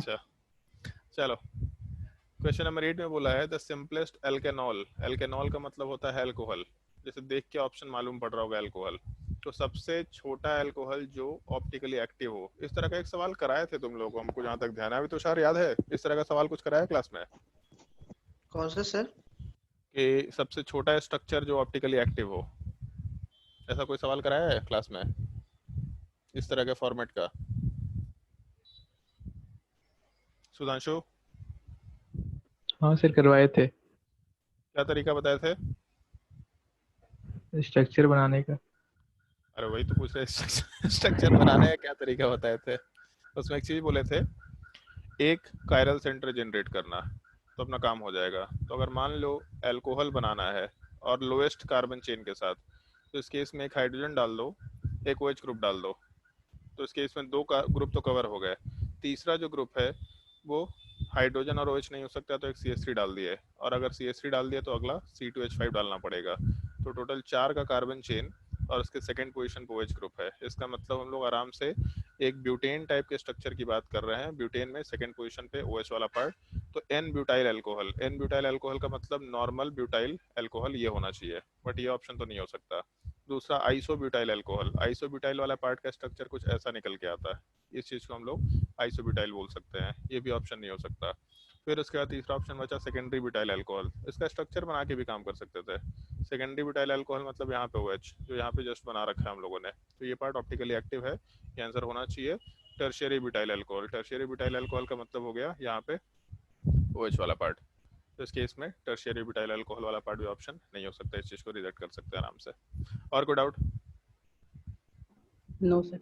अच्छा चलो, question number 8 में बोला है द सिंपलेस्ट एल्केनॉल। एल्केनॉल का मतलब होता है अल्कोहल, जैसे देख के ऑप्शन मालूम पड़ रहा होगा अल्कोहल। तो सबसे छोटा अल्कोहल जो ऑप्टिकली एक्टिव हो। इस तरह का एक सवाल कराए थे तुम लोगों को, हमको जहां तक ध्यान है। अभी तो शायद याद है, इस तरह का सवाल कुछ कराया क्लास में कौन सा सर? कि सबसे छोटा स्ट्रक्चर जो ऑप्टिकली एक्टिव हो। ऐसा कोई सवाल कराया है क्लास में इस तरह के फॉर्मेट का? सुधांशु, हाँ सर, करवाए थे। क्या तरीका बताए थे? स्ट्रक्चर बनाने का। अरे वही तो पूछ रहे, स्ट्रक्चर बनाने का क्या तरीका बताए थे? उसमें एक चीज बोले थे, एक कायरल सेंटर जनरेट करना, तो अपना काम हो जाएगा। तो अगर मान लो अल्कोहल बनाना है और लोएस्ट कार्बन चेन के साथ, तो इस केस में एक हाइड्रोजन डाल दो, एक OH ग्रुप डाल दो। तो इस केस में दो ग्रुप तो कवर हो गए। तीसरा जो ग्रुप है वो हाइड्रोजन और OH नहीं हो सकता, तो एक CH3 डाल दिए, और अगर CH3 डाल दिया तो अगला C2H5 डालना पड़ेगा। तो टोटल 4 का कार्बन चेन और उसके सेकंड पोजीशन पे OH ग्रुप है। इसका मतलब हम लोग आराम से एक ब्यूटेन टाइप के स्ट्रक्चर की बात कर रहे हैं। ब्यूटेन में सेकंड पोजीशन पे OH वाला पार्ट, तो n butyl alcohol. N butyl alcohol का मतलब नॉर्मल ब्यूटाइल अल्कोहल ये होना चाहिए, बट ये ऑप्शन तो नहीं हो सकता। दूसरा आइसोब्यूटाइल अल्कोहल। आइसोब्यूटाइल वाला पार्ट का स्ट्रक्चर कुछ ऐसा निकल के आता है, इस चीज को हम लोग आइसोब्यूटाइल बोल सकते हैं, ये भी ऑप्शन नहीं हो सकता। फिर उसके बाद तीसरा ऑप्शन बचा सेकेंडरी ब्यूटाइल अल्कोहल। इसका स्ट्रक्चर बना के भी काम कर सकते थे। सेकेंडरी ब्यूटाइल अल्कोहल मतलब यहाँ पे OH जो यहाँ पे जस्ट बना रखा है हम लोगों ने, तो ये पार्ट ऑप्टिकली एक्टिव है, ये आंसर होना चाहिए। Tertiary butyl alcohol. Tertiary butyl alcohol का मतलब हो गया यहाँ पे OH वाला पार्ट। तो इस केस में टर्शियरी ब्यूटाइल अल्कोहल वाला पार्ट भी ऑप्शन नहीं हो सकता, इस चीज को रिजेक्ट कर सकते हैं आराम से। और कोई डाउट? No sir.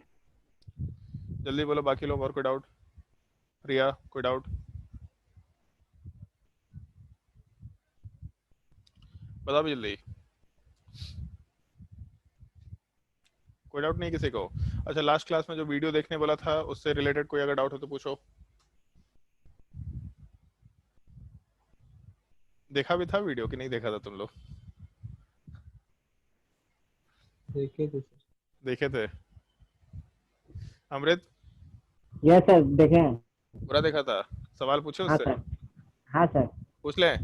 जल्दी बोलो बाकी लोग, और कोई डाउट? प्रिया, कोई डाउट? बताओ भी जल्दी। कोई डाउट नहीं किसी को? अच्छा, लास्ट क्लास में जो वीडियो देखने बोला था उससे रिलेटेड कोई अगर डाउट हो तो पूछो। देखा भी था वीडियो कि नहीं देखा था तुम लोग? देखे थे सर। देखे थे। अमृत, यस सर, देखे हैं। पूरा देखा था? सवाल पूछे हाँ उससे? सर। हाँ सर। पूछ ले।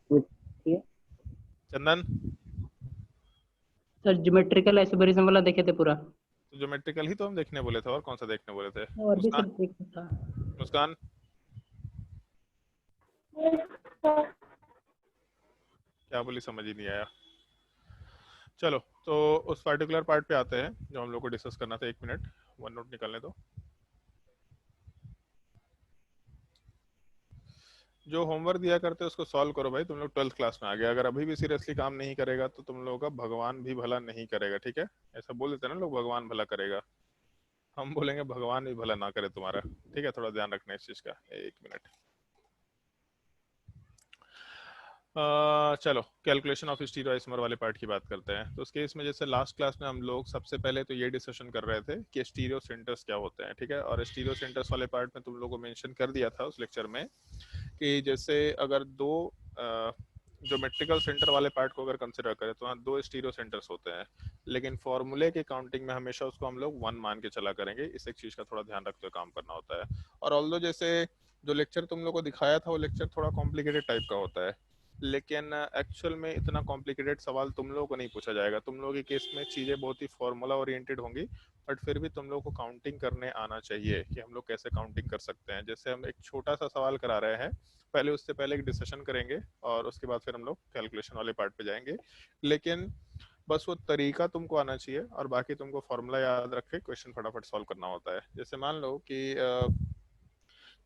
पूछिए। चंदन, सर ज्योमेट्रिकल आइसोबेरिज्म वाला देखे थे पूरा। तो ज्योमेट्रिकल ही तो हम देखने बोले थे, और कौन सा देखने बोले थे? और भी सर मुस्कान, देखा था। मुस्कान क्या बोली समझ ही नहीं आया। चलो, तो उस पर्टिकुलर पार्ट पे आते हैं जो हम लोग को डिस्कस करना था। 1 मिनट, वन नोट निकालने दो। जो होमवर्क दिया करते हैं उसको सॉल्व करो भाई। तुम लोग 12th क्लास में आ गए, अगर अभी भी सीरियसली काम नहीं करेगा तो तुम लोगों का भगवान भी भला नहीं करेगा, ठीक है? ऐसा बोल देते हैं ना लोग, भगवान भला करेगा। हम बोलेंगे भगवान भी भला ना करे तुम्हारा, ठीक है? थोड़ा ध्यान रखना इस चीज का। 1 मिनट। चलो, कैलकुलेशन ऑफ स्टीरियोआइसोमर वाले पार्ट की बात करते हैं। तो उस केस में जैसे लास्ट क्लास में हम लोग सबसे पहले तो ये डिस्कशन कर रहे थे कि स्टीरियो सेंटर्स क्या होते हैं, ठीक है? और स्टीरियो सेंटर्स वाले पार्ट में तुम लोगों को मेंशन कर दिया था उस लेक्चर में कि जैसे अगर दो ज्योमेट्रिकल सेंटर वाले पार्ट को अगर कंसिडर करें तो वहाँ दो स्टीरियो सेंटर्स होते हैं, लेकिन फॉर्मूले की काउंटिंग में हमेशा उसको हम लोग 1 मान के चला करेंगे। इस एक चीज का थोड़ा ध्यान रखते हुए काम करना होता है। और ऑल्दो जैसे जो लेक्चर तुम लोग को दिखाया था वो लेक्चर थोड़ा कॉम्प्लिकेटेड टाइप का होता है, लेकिन एक्चुअल में इतना कॉम्प्लिकेटेड सवाल तुम लोगों को नहीं पूछा जाएगा। तुम लोगों के केस में चीज़ें बहुत ही फॉर्मूला ओरिएंटेड होंगी, बट फिर भी तुम लोगों को काउंटिंग करने आना चाहिए कि हम लोग कैसे काउंटिंग कर सकते हैं। जैसे हम एक छोटा सा सवाल करा रहे हैं, पहले उससे पहले एक डिस्कशन करेंगे और उसके बाद फिर हम लोग कैलकुलेशन वाले पार्ट पे जाएंगे। लेकिन बस वो तरीका तुमको आना चाहिए, और बाकी तुमको फॉर्मूला याद रख के क्वेश्चन फटाफट सॉल्व करना होता है। जैसे मान लो कि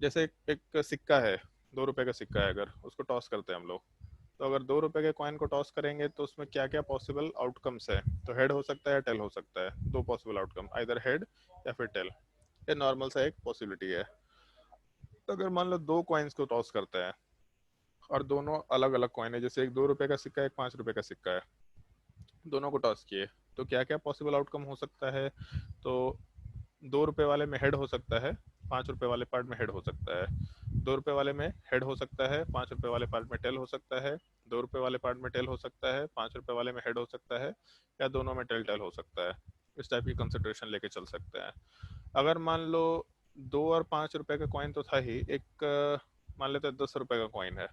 जैसे एक सिक्का है, 2 रुपए का सिक्का है, अगर उसको टॉस करते हैं हम लोग, तो अगर 2 रुपए के कॉइन को टॉस करेंगे तो उसमें क्या क्या पॉसिबल आउटकम्स है? तो हेड हो सकता है, टेल हो सकता है। दो पॉसिबल आउटकम, आइदर हेड या फिर टेल। ये नॉर्मल सा एक पॉसिबिलिटी है। तो अगर मान लो दो कॉइन्स को टॉस करते हैं और दोनों अलग अलग कॉइन है, जैसे एक 2 रुपए का सिक्का है, एक 5 रुपए का सिक्का है, दोनों को टॉस किए, तो क्या क्या पॉसिबल आउटकम हो सकता है? तो 2 रुपए वाले में हेड हो सकता है, 5 रुपए वाले पार्ट में हेड हो सकता है। 2 रुपए वाले में हेड हो सकता है, 5 रुपए वाले पार्ट में टेल हो सकता है। 2 रुपए वाले पार्ट में टेल हो सकता है, 5 रुपए वाले में हेड हो सकता है, या दोनों में टेल टेल हो सकता है। इस टाइप की कंसिडरेशन लेके चल सकते हैं। अगर मान लो 2 और 5 रुपए का कॉइन तो था ही, एक मान लेते हैं 10 रुपए का कॉइन है।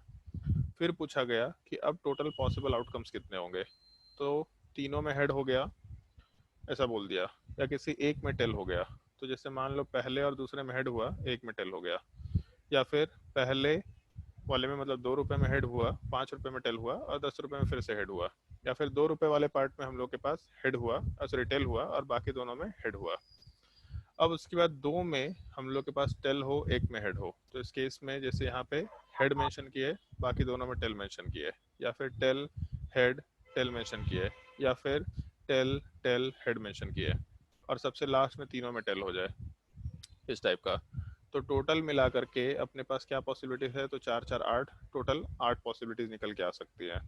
फिर पूछा गया कि अब टोटल पॉसिबल आउटकम्स कितने होंगे, तो तीनों में हेड हो गया ऐसा बोल दिया, या किसी एक में टेल हो गया। तो जैसे मान लो पहले और दूसरे में हेड हुआ, एक में टेल हो गया, या फिर पहले वाले में मतलब 2 रुपए में हेड हुआ, 5 रुपए में टेल हुआ और 10 रुपए में फिर से हेड हुआ, या फिर 2 रुपए वाले पार्ट में हम लोग के पास हेड हुआ, सॉरी टेल हुआ, और बाकी दोनों में हेड हुआ। अब उसके बाद 2 में हम लोग के पास टेल हो, एक में हेड हो, तो इस केस में जैसे यहाँ पे हेड मेंशन किए, बाकी दोनों में टेल मेंशन किए, या फिर टेल हेड टेल मेंशन किए, या फिर टेल टेल हेड मेंशन किए, और सबसे लास्ट में तीनों में टेल हो जाए, इस टाइप का। तो टोटल मिला करके अपने पास क्या पॉसिबिलिटीज है, तो 4 4 8, टोटल 8 पॉसिबिलिटीज निकल के आ सकती है।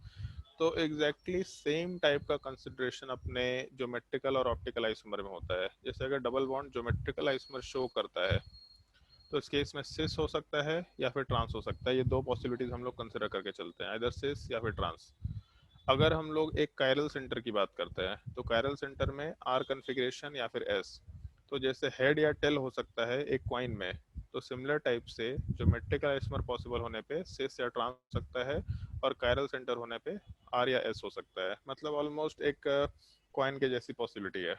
तो एग्जैक्टली सेम टाइप का कंसिडरेशन अपने ज्योमेट्रिकल और ऑप्टिकल आइसोमर में होता है। जैसे अगर double bond geometrical isomer show करता है, तो इस केस में सिस हो सकता है या फिर ट्रांस हो सकता है। ये दो पॉसिबिलिटीज हम लोग कंसिडर करके चलते हैं, इधर सिस या फिर ट्रांस। अगर हम लोग एक कायरल सेंटर की बात करते हैं, तो कायरल सेंटर में आर कन्फिग्रेशन या फिर एस, तो जैसे हेड या टेल हो सकता है एक क्वाइन में, तो सिमिलर टाइप से ज्योमेट्रिकल आइसोमर पॉसिबल होने पे सिस या ट्रांस हो सकता है, और कायरल सेंटर होने पे आर या एस हो सकता है। मतलब ऑलमोस्ट एक क्वाइन के जैसी पॉसिबिलिटी है।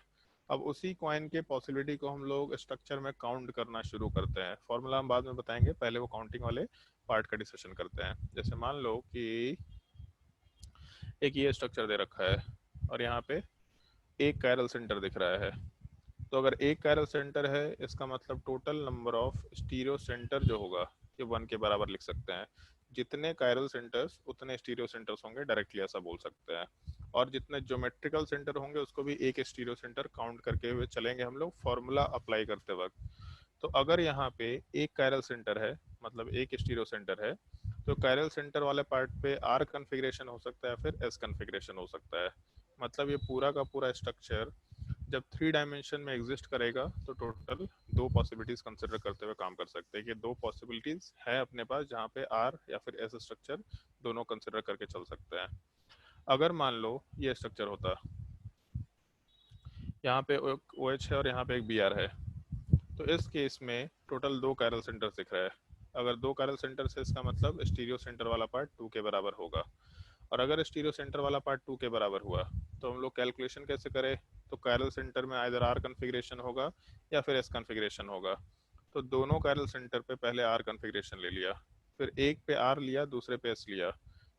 अब उसी क्वाइन के पॉसिबिलिटी को हम लोग स्ट्रक्चर में काउंट करना शुरू करते हैं। फॉर्मूला हम बाद में बताएंगे, पहले वो काउंटिंग वाले पार्ट का डिस्कशन करते हैं। जैसे मान लो कि एक ये स्ट्रक्चर दे रखा है और यहाँ पे एक कायरल सेंटर दिख रहा है, तो अगर एक कायरल सेंटर है, इसका मतलब total number of stereo centre जो होगा ये 1 के बराबर लिख सकते हैं। जितने कायरल सेंटर्स उतने स्टीरियो सेंटर्स होंगे, डायरेक्टली ऐसा बोल सकते हैं। और जितने ज्योमेट्रिकल सेंटर होंगे उसको भी एक स्टीरियो सेंटर काउंट करके हुए चलेंगे हम लोग फॉर्मूला अप्लाई करते वक्त। तो अगर यहाँ पे एक कायरल सेंटर है, मतलब एक स्टीरियो सेंटर है, तो कायरल सेंटर वाले पार्ट पे आर कन्फिग्रेशन हो सकता है, फिर एस कन्फिग्रेशन हो सकता है। मतलब ये पूरा का पूरा स्ट्रक्चर जब 3 डायमेंशन में एग्जिस्ट करेगा, तो टोटल 2 पॉसिबिलिटीज कंसिडर करते हुए काम कर सकते हैं कि 2 पॉसिबिलिटीज है अपने पास जहाँ पे आर या फिर एस स्ट्रक्चर दोनों कंसिडर करके चल सकते हैं। अगर मान लो ये स्ट्रक्चर होता, यहाँ पे ओ एच है और यहाँ पे एक बी आर है, तो इस केस में टोटल 2 कायरल सेंटर दिख रहा है। अगर 2 कायरल सेंटर से, इसका मतलब स्टीरियो सेंटर वाला पार्ट 2 के बराबर होगा। और अगर स्टीरियो सेंटर वाला पार्ट 2 के बराबर हुआ, तो हम लोग कैलकुलेशन कैसे करें, तो कायरल सेंटर में आइदर आर कन्फिग्रेशन होगा या फिर एस कन्फिग्रेशन होगा। तो दोनों कायरल सेंटर पे पहले आर कन्फिग्रेशन ले लिया, फिर एक पे आर लिया, दूसरे पे एस लिया।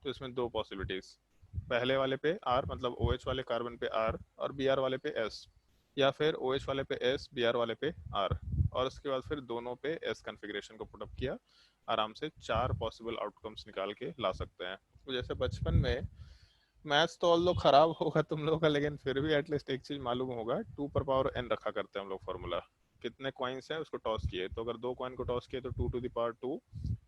तो इसमें 2 पॉसिबिलिटीज, पहले वाले पे आर मतलब ओ एच वाले कार्बन पे आर और बी आर वाले पे एस, या फिर ओ एच वाले पे एस बी आर वाले पे आर, और उसके बाद फिर दोनों पे एस कन्फिग्रेशन को पुटअप किया। आराम से 4 पॉसिबल आउटकम्स निकाल के ला सकते हैं। तो जैसे बचपन में मैथ्स तो ऑल लोग खराब होगा तुम लोगों का, लेकिन फिर भी एटलीस्ट एक चीज मालूम होगा, 2 पर पावर n रखा करते हैं हम लोग फॉर्मूला। कितने कॉइन्स हैं उसको टॉस किए, तो अगर 2 कॉइन को टॉस किए तो 2 to the power 2,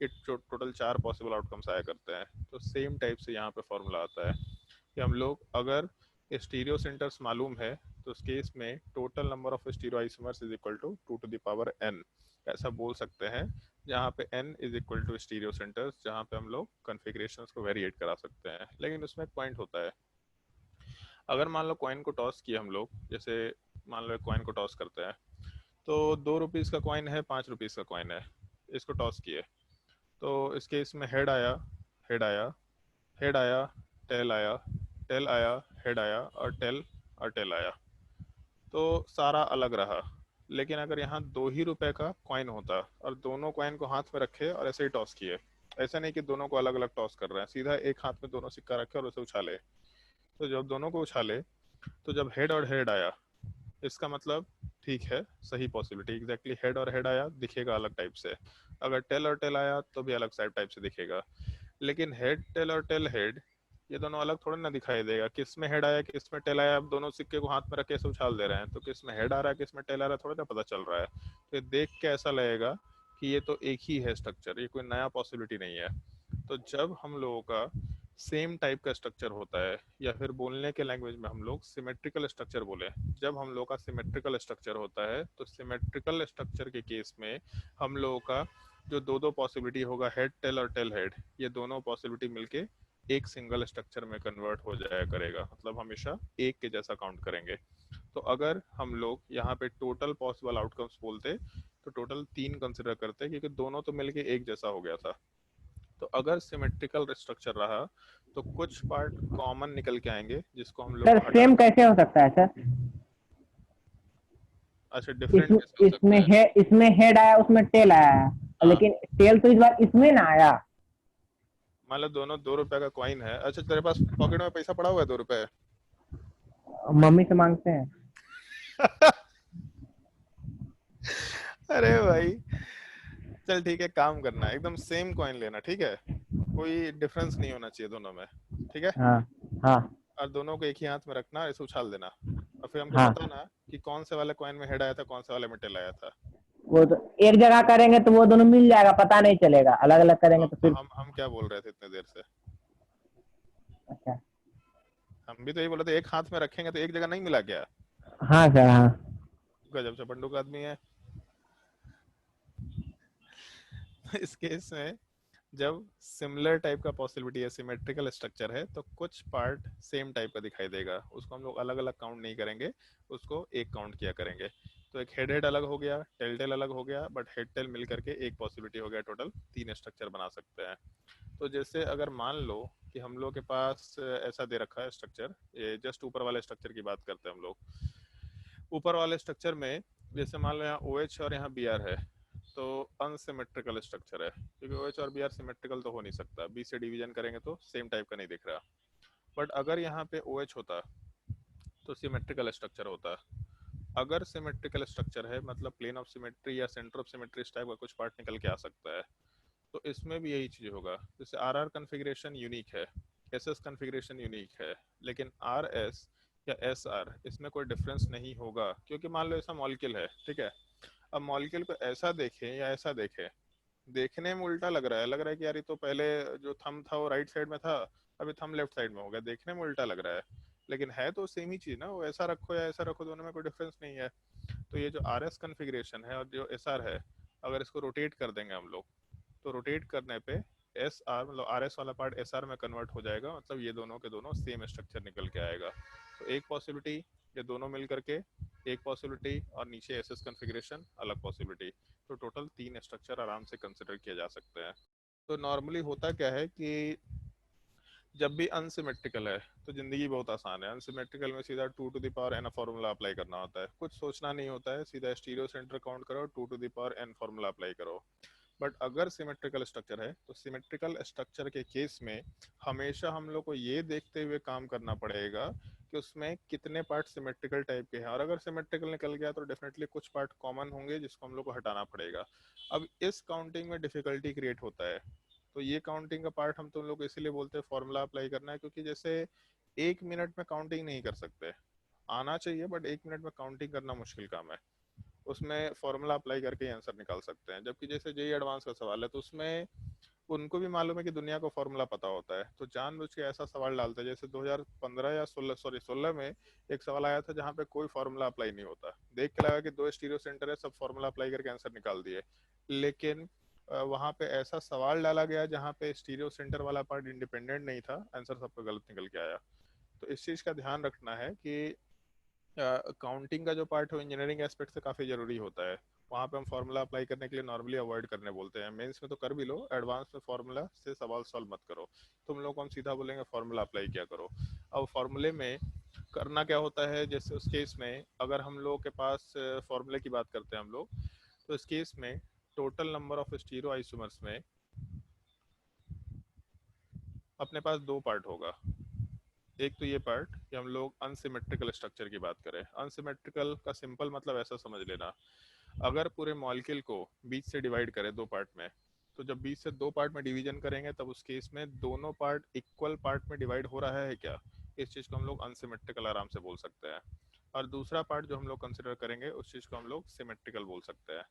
it total 4 possible outcomes आया करते हैं। तो सेम टाइप से यहाँ पे फॉर्मूला आता है कि हम लोग अगर स्टीरियो सेंटर्स मालूम है, तो उस केस में total number of stereo isomers is equal to 2 to the power n, ऐसा बोल सकते हैं। जहाँ पे n is equal to stereo centres, जहाँ पे हम लोग कन्फिग्रेशंस को वेरिएट करा सकते हैं। लेकिन उसमें एक पॉइंट होता है, अगर मान लो कॉइन को टॉस किए हम लोग, जैसे मान लो एक कॉइन को टॉस करते हैं, तो 2 रुपीज़ का कॉइन है, 5 रुपीज़ का कॉइन है, इसको टॉस किए, तो इसके इसमें हेड आया, हेड आया, हेड आया, टेल आया, टेल आया, हेड आया, और टेल आया, तो सारा अलग रहा। लेकिन अगर यहाँ 2 ही रुपए का कॉइन होता और दोनों कॉइन को हाथ में रखे और ऐसे ही टॉस किए, ऐसा नहीं कि दोनों को अलग अलग टॉस कर रहे हैं, सीधा एक हाथ में दोनों सिक्का रखे और उसे उछाले, तो जब दोनों को उछाले, तो जब हेड और हेड आया, इसका मतलब ठीक है, सही पॉसिबिलिटी, एग्जैक्टली हेड और हेड आया दिखेगा अलग टाइप से। अगर टेल और टेल आया तो भी अलग साइड टाइप से दिखेगा। लेकिन हेड टेल और टेल हेड ये दोनों अलग थोड़ा ना दिखाई देगा, किस में हेड आया किस में टेल आया। अब दोनों सिक्के को हाथ में रख के ऐसे उछाल दे रहे हैं, तो किस में हेड आ रहा है किस में टेल आ रहा है थोड़ा ना पता चल रहा है। तो ये देख के ऐसा लगेगा कि ये तो एक ही है स्ट्रक्चर, ये कोई नया पॉसिबिलिटी नहीं है। तो जब हम लोगों का सेम टाइप का स्ट्रक्चर होता है, या फिर बोलने के लैंग्वेज में हम लोग सिमेट्रिकल स्ट्रक्चर बोले, जब हम लोग का सिमेट्रिकल स्ट्रक्चर होता है, तो सिमेट्रिकल स्ट्रक्चर के केस में हम लोगों का जो दो दो पॉसिबिलिटी होगा, हेड टेल और टेल हेड, ये दोनों पॉसिबिलिटी मिलके एक सिंगल स्ट्रक्चर में कन्वर्ट हो जाया करेगा, मतलब हमेशा एक के जैसा काउंट करेंगे। तो अगर हम लोग यहाँ पे टोटल पॉसिबल आउटकम्स बोलते तो टोटल 3 कंसिडर करते हैं, क्योंकि दोनों तो मिलके एक जैसा हो गया था। तो अगर सिमेट्रिकल स्ट्रक्चर रहा तो कुछ पार्ट कॉमन निकल के आएंगे जिसको हम लोग सर को हटा। सेम कैसे हो सकता है सर? अच्छा, डिफरेंट कैसे हो सकता इसमें है? है, इसमें हेड आया, उसमें टेल आया, हाँ। लेकिन टेल तो इस बार इसमें ना आया। मान लो दोनों 2 रुपए का कॉइन है। अच्छा, तेरे पास पॉकेट में पैसा पड़ा हुआ है 2 रुपए? मम्मी से मांगते हैं। अरे भाई, चल ठीक है, काम करना एकदम सेम कॉइन लेना, ठीक है? कोई डिफरेंस नहीं होना चाहिए दोनों में, ठीक है? हाँ हाँ और दोनों को एक ही हाथ में रखना, ऐसे उछाल देना, और फिर हमको हाँ। बताना कि कौन से वाले कॉइन में हेड आया था, कौन से वाले में टेल आया था। वो तो एक जगह करेंगे तो वो दोनों मिल जाएगा, पता नहीं चलेगा। अलग अलग करेंगे तो फिर। हम क्या बोल रहे थे इतने देर से? अच्छा। हम भी तो यही बोल रहे थे, एक हाथ में रखेंगे तो एक जगह नहीं मिला क्या? हाँ सर हाँ। गजब से पंडुक आदमी है। इस केस में जब सिमिलर टाइप का पॉसिबिलिटी है, सिमेट्रिकल स्ट्रक्चर है, तो कुछ पार्ट सेम टाइप का दिखाई देगा, उसको हम लोग अलग अलग काउंट नहीं करेंगे, उसको एक काउंट किया करेंगे। तो एक हेड हेड अलग हो गया, टेल टेल अलग हो गया, बट हेड टेल मिल करके एक पॉसिबिलिटी हो गया, टोटल 3 स्ट्रक्चर बना सकते हैं। तो जैसे अगर मान लो कि हम लोग के पास ऐसा दे रखा है स्ट्रक्चर, ये जस्ट ऊपर वाले स्ट्रक्चर की बात करते हैं हम लोग। ऊपर वाले स्ट्रक्चर में जैसे मान लो यहाँ OH और यहाँ Br है, तो अनसिमेट्रिकल स्ट्रक्चर है, क्योंकि OH और Br सिमेट्रिकल तो हो नहीं सकता, B से डिवीजन करेंगे तो सेम टाइप का नहीं दिख रहा। बट अगर यहाँ पे OH होता तो सिमेट्रिकल स्ट्रक्चर होता। अगर सिमेट्रिकल स्ट्रक्चर है मतलब प्लेन ऑफ सिमेट्री या सेंटर ऑफ सिमेट्री इस टाइप का कुछ पार्ट निकल के आ सकता है। तो इसमें भी यही चीज होगा, जैसे RR कन्फिग्रेशन यूनिक है, SS कन्फिग्रेशन यूनिक है, लेकिन RS या SR इसमें कोई डिफरेंस नहीं होगा, क्योंकि मान लो ऐसा मॉलिक्यूल है, ठीक है? अब मॉलिक्यूल को ऐसा देखें या ऐसा देखें, देखने में उल्टा लग रहा है कि यार ये तो पहले जो थंब था वो राइट साइड में था, अभी थंब लेफ्ट साइड में हो गया, देखने में उल्टा लग रहा है, लेकिन है तो सेम ही चीज ना, वो ऐसा रखो या ऐसा रखो, दोनों में कोई डिफरेंस नहीं है। तो ये जो RS कन्फिग्रेशन है और जो SR है, अगर इसको रोटेट कर देंगे हम लोग, तो रोटेट करने पे SR मतलब RS वाला पार्ट SR में कन्वर्ट हो जाएगा, मतलब ये दोनों के दोनों सेम स्ट्रक्चर निकल के आएगा। तो एक पॉसिबिलिटी ये दोनों मिल करके एक पॉसिबिलिटी, और नीचे SS कन्फिग्रेशन अलग पॉसिबिलिटी, तो टोटल 3 स्ट्रक्चर आराम से कंसिडर किए जा सकते हैं। तो नॉर्मली होता क्या है कि जब भी अनसिमेट्रिकल है तो जिंदगी बहुत आसान है। अनसिमेट्रिकल में सीधा 2 to the power n formula apply करना होता है, कुछ सोचना नहीं होता है, सीधा स्टीरियो सेंटर काउंट करो, 2 to the power n formula apply करो। बट अगर सिमेट्रिकल स्ट्रक्चर है तो सिमेट्रिकल स्ट्रक्चर के केस में हमेशा हम लोग को ये देखते हुए काम करना पड़ेगा कि उसमें कितने पार्ट सिमेट्रिकल टाइप के हैं, और अगर सिमेट्रिकल निकल गया तो डेफिनेटली कुछ पार्ट कॉमन होंगे जिसको हम लोग को हटाना पड़ेगा। अब इस काउंटिंग में डिफिकल्टी क्रिएट होता है, तो ये काउंटिंग का पार्ट हम तुम लोग इसीलिए बोलते हैं फॉर्मूला अप्लाई करना है, क्योंकि जैसे 1 मिनट में काउंटिंग नहीं कर सकते, आना चाहिए बट 1 मिनट में काउंटिंग करना मुश्किल काम है। उसमें फॉर्मूला अप्लाई करके ही आंसर निकाल सकते हैं। जबकि जैसे जेई एडवांस का सवाल है तो उसमें उनको भी मालूम है कि दुनिया को फॉर्मूला पता होता है, तो जानबूझ के ऐसा सवाल डालते हैं। जैसे 2015 या 16 में एक सवाल आया था जहाँ पे कोई फॉर्मूला अप्लाई नहीं होता, देख के लगा कि 2 स्टीरियो सेंटर है, सब फॉर्मूला अप्लाई करके आंसर निकाल दिए, लेकिन वहां पे ऐसा सवाल डाला गया जहाँ पे स्टीरियो सेंटर वाला पार्ट इंडिपेंडेंट नहीं था, आंसर सबका गलत निकल के आया। तो इस चीज का ध्यान रखना है कि काउंटिंग का जो पार्ट है इंजीनियरिंग एस्पेक्ट से काफी जरूरी होता है। वहाँ पे हम फार्मूला अप्लाई करने के लिए नॉर्मली अवॉइड करने बोलते हैं, मेंस में तो कर भी लो, एडवांस में फार्मूला से सवाल सॉल्व मत करो। तुम लोग को हम सीधा बोलेंगे फार्मूला अप्लाई क्या करो। अब फार्मूले में करना क्या होता है, जैसे उस केस में अगर हम लोग के पास फार्मूले की बात करते हैं हम लोग, तो इस केस में total number of stereo isomers में अपने पास 2 पार्ट होगा। एक तो ये पार्ट कि हम लोग अनसिमेट्रिकल स्ट्रक्चर की बात करें। अनसिमेट्रिकल का सिंपल मतलब ऐसा समझ लेना, अगर पूरे मॉलिक्यूल को बीच से डिवाइड करें 2 पार्ट में, तो जब बीच से 2 पार्ट में डिवीजन करेंगे तब उस केस में दोनों पार्ट इक्वल पार्ट में डिवाइड हो रहा है क्या, इस चीज को हम लोग अनसिमेट्रिकल आराम से बोल सकते हैं। और दूसरा पार्ट जो हम लोग कंसिडर करेंगे उस चीज को हम लोग सिमेट्रिकल बोल सकते हैं।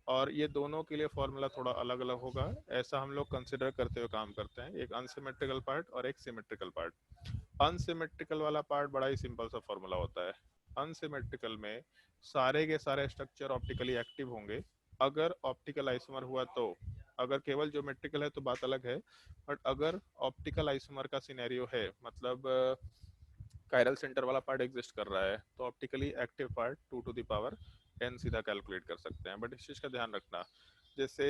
और ये दोनों के लिए फॉर्मूला थोड़ा अलग अलग होगा, ऐसा हम लोग कंसिडर करते हुए काम करते हैं, एक अनसिमेट्रिकल पार्ट और एक सिमेट्रिकल पार्ट। अनसिमेट्रिकल वाला पार्ट बड़ा ही सिंपल सा फॉर्मूला होता है। अनसिमेट्रिकल में सारे के सारे स्ट्रक्चर ऑप्टिकली एक्टिव होंगे अगर ऑप्टिकल आइसोमर हुआ तो। अगर केवल ज्योमेट्रिकल है तो बात अलग है, बट अगर ऑप्टिकल आइसोमर का सिनेरियो है, मतलब कायरल सेंटर वाला पार्ट एग्जिस्ट कर रहा है, तो optically active part 2 to the power n सीधा कैलकुलेट कर सकते हैं। बट इस चीज का ध्यान रखना, जैसे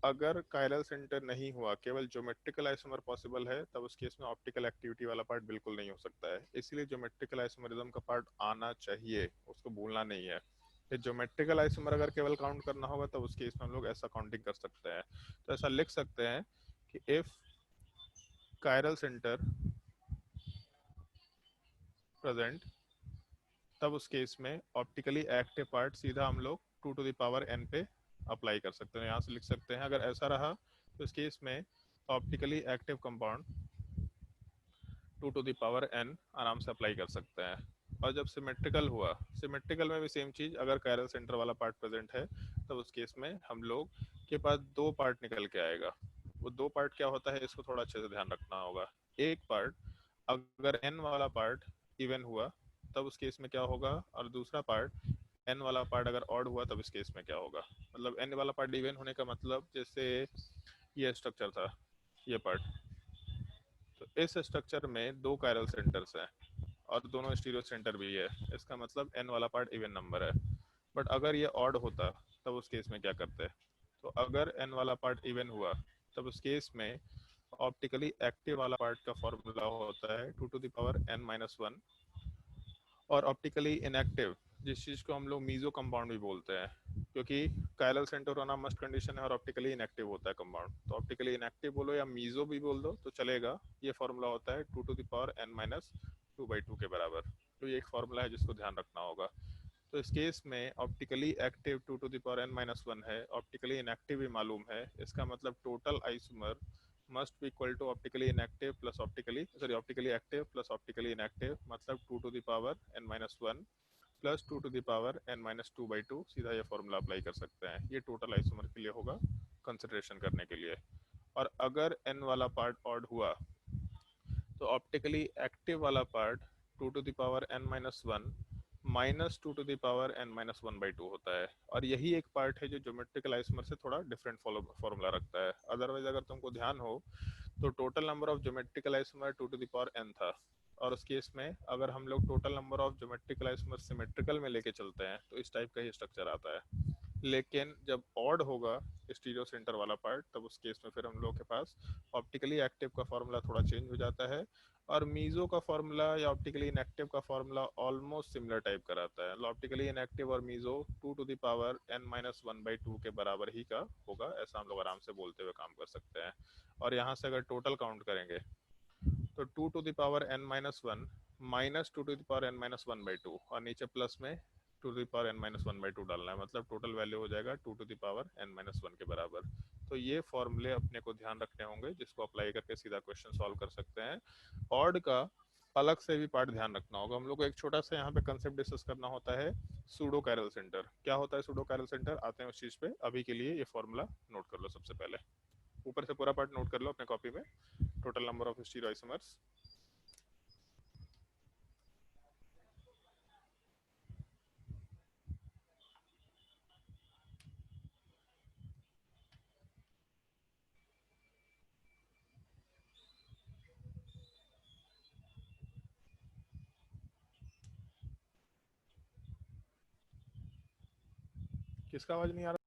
अगर कायरल सेंटर नहीं हुआ, केवल ज्योमेट्रिकल आइसोमर पॉसिबल है, तब उस केस में ऑप्टिकल एक्टिविटी वाला पार्ट बिल्कुल नहीं हो सकता है। इसलिए ज्योमेट्रिकल आइसोमरिज्म का पार्ट आना चाहिए, उसको भूलना नहीं है। ज्योमेट्रिकल आइसोमर अगर केवल काउंट करना होगा तब उस केस में हम लोग ऐसा काउंटिंग कर सकते हैं। तो ऐसा लिख सकते हैं कि इफ कायरल सेंटर प्रेजेंट, तब उस केस में ऑप्टिकली एक्टिव पार्ट सीधा हम लोग 2 टू द पावर n पे अप्लाई कर सकते हैं। यहाँ से लिख सकते हैं, अगर ऐसा रहा तो इस केस में optically active compound 2 to the power n आराम से अप्लाई कर सकते हैं। और जब सिमेट्रिकल हुआ, सिमेट्रिकल में भी सेम चीज, अगर कायरल सेंटर वाला पार्ट प्रेजेंट है तब उस केस में हम लोग के पास दो पार्ट निकल के आएगा। वो दो पार्ट क्या होता है, इसको थोड़ा अच्छे से ध्यान रखना होगा। एक पार्ट, अगर n वाला पार्ट इवन हुआ तब उस केस में क्या होगा, और दूसरा पार्ट n वाला पार्ट अगर ऑड हुआ तब इस केस में क्या होगा। मतलब n वाला पार्ट इवन होने का मतलब, जैसे ये स्ट्रक्चर था, ये पार्ट, तो इस स्ट्रक्चर में दो कायरल सेंटर्स हैं और दोनों स्टीरियो सेंटर भी है, इसका मतलब n वाला पार्ट इवन नंबर है। बट अगर ये ऑड होता तब उस केस में क्या करते हैं, तो अगर n वाला पार्ट इवन हुआ तब उस केस में ऑप्टिकली एक्टिव वाला पार्ट का फॉर्मूला होता है 2 टू द पावर n-1, और ऑप्टिकली इनएक्टिव, जिस चीज को हम लोग मीजो कंपाउंड भी बोलते हैं, क्योंकि कायरल सेंटर होना मस्ट कंडीशन है और ऑप्टिकली इनएक्टिव होता है कंपाउंड, तो ऑप्टिकली इनएक्टिव बोलो या मीजो भी बोल दो तो चलेगा। ये फॉर्मूला होता है 2 टू द पावर n-2/2 के बराबर। तो ये एक फॉर्मूला है जिसको ध्यान रखना होगा। तो इस केस में optically active 2 to the power n-1 है, ऑप्टिकली इनएक्टिव भी मालूम है, इसका मतलब total isomer must be equal to optically inactive plus optically active plus optically inactive, मतलब 2 to the power n-1 plus 2 to the power n-2/2। सीधा ये formula apply कर सकते हैं। ये टोटल आइसोमर के लिए होगा कंसिडरेशन करने के लिए। और अगर n वाला पार्ट ऑड हुआ तो ऑप्टिकली एक्टिव वाला part 2 to the power n-1 minus 2 to the power n-1/2 होता है। और यही एक पार्ट है जो ज्योमेट्रिकल आइसोमर से थोड़ा डिफरेंट फॉर्मूला रखता है। अदरवाइज अगर तुमको ध्यान हो तो total number of geometrical isomer 2 to the power n था, और उस केस में अगर हम लोग total number of geometrical isomer symmetrical में लेके चलते हैं तो इस टाइप का ही स्ट्रक्चर आता है। लेकिन जब ऑड होगा स्टीरियो सेंटर वाला पार्ट, तब उस केस में फिर हम लोग के पास ऑप्टिकली एक्टिव का फॉर्मूला थोड़ा चेंज हो जाता है, और मीजो का फॉर्मूला या ऑप्टिकली इनएक्टिव का फॉर्मूला ऑलमोस्ट सिमिलर टाइप का रहता है। ऑप्टिकली इनएक्टिव और meso 2 to the power n-1/2 के बराबर ही का होगा, ऐसा हम लोग आराम से बोलते हुए काम कर सकते हैं। और यहाँ से अगर टोटल काउंट करेंगे तो 2 to the power n-1 minus 2 to the power n-1/2, और नीचे प्लस में 2 टू द पावर n-1/2 डालना है, मतलब टोटल वैल्यू हो जाएगा 2 टू द पावर n-1 के बराबर। तो ये फॉर्मूले अपने को ध्यान रखने होंगे, जिसको अप्लाई करके सीधा क्वेश्चन सॉल्व कर सकते हैं। ऑड का अलग से भी पार्ट ध्यान रखना होगा। हम लोग को एक छोटा सा यहाँ पे कंसेप्ट डिस्कस करना होता है, सूडो कायरल सेंटर। क्या होता है सूडो कायरल सेंटर, आते हैं उस चीज पे। अभी के लिए ये फॉर्मूला नोट कर लो। सबसे पहले ऊपर से पूरा पार्ट नोट कर लो अपने कॉपी में, total number of stereo isomers. किसका आवाज नहीं आ रहा?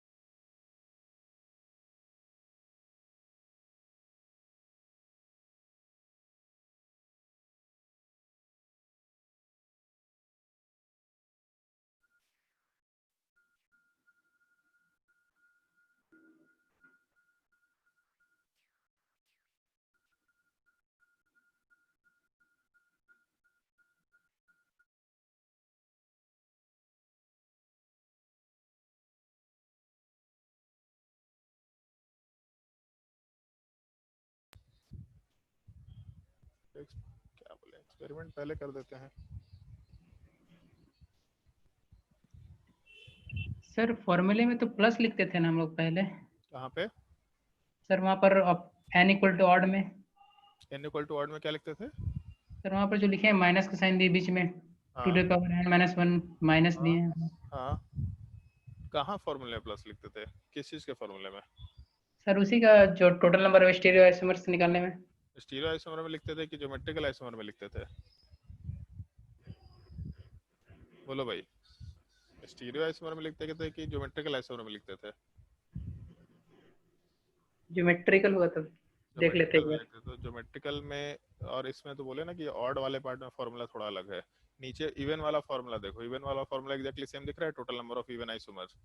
क्या बोले, एक्सपेरिमेंट पहले कर देते हैं। सर फॉर्मूले में तो प्लस लिखते थे ना हम लोग पहले। कहाँ पे? सर वहाँ पर n इक्वल टू ऑड में। n इक्वल टू ऑड में क्या लिखते थे? सर वहाँ पर जो लिखे हैं माइनस का साइन दिए बीच में, 2 to the power n-1 minus दिए हैं। हाँ, कहाँ फॉर्मूले में प्लस लिखते थे? किस चीज के फॉर्मूले में? सर उसी का जो total number of stereo isomers निकालने में। स्टीरियो आइसोमर में लिखते थे कि ज्योमेट्रिकल आइसोमर में लिखते थे? बोलो भाई। स्टीरियो आइसोमर में लिखते थे कि ज्योमेट्रिकल आइसोमर में लिखते थे? ज्योमेट्रिकल हुआ तो देख लेते ज्योमेट्रिकल हैं में एक बार। लिखते तो ज्योमेट्रिकल में, और इसमें तो बोले ना कि ऑड वाले पार्ट में फॉर्मूला थोड़ा अलग है। नीचे इवन वाला फॉर्मूला देखो, इवन वाला फॉर्मूला एग्जैक्टली सेम दिख रहा है, total number of even isomers,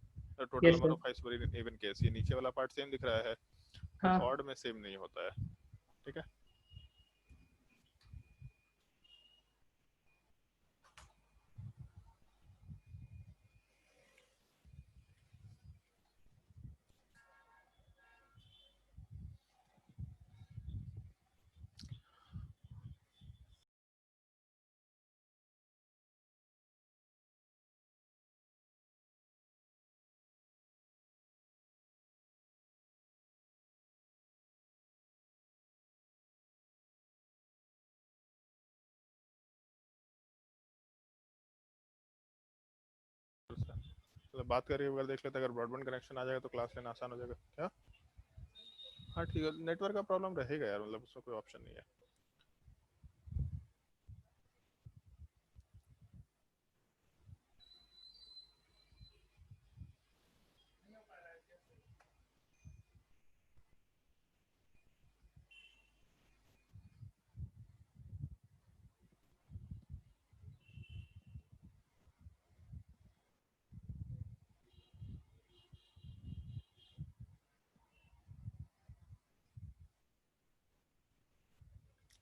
total yes number sir. Of isomer in even case, ये नीचे वाला पार्ट सेम दिख रहा है, बट हाँ ऑड में सेम नहीं होता है। ठीक है, मतलब बात करके अगर देख लेते, अगर ब्रॉडबैंड कनेक्शन आ जाएगा तो क्लास लेना आसान हो जाएगा क्या? हाँ ठीक है, नेटवर्क का प्रॉब्लम रहेगा यार, मतलब उसमें कोई ऑप्शन नहीं है।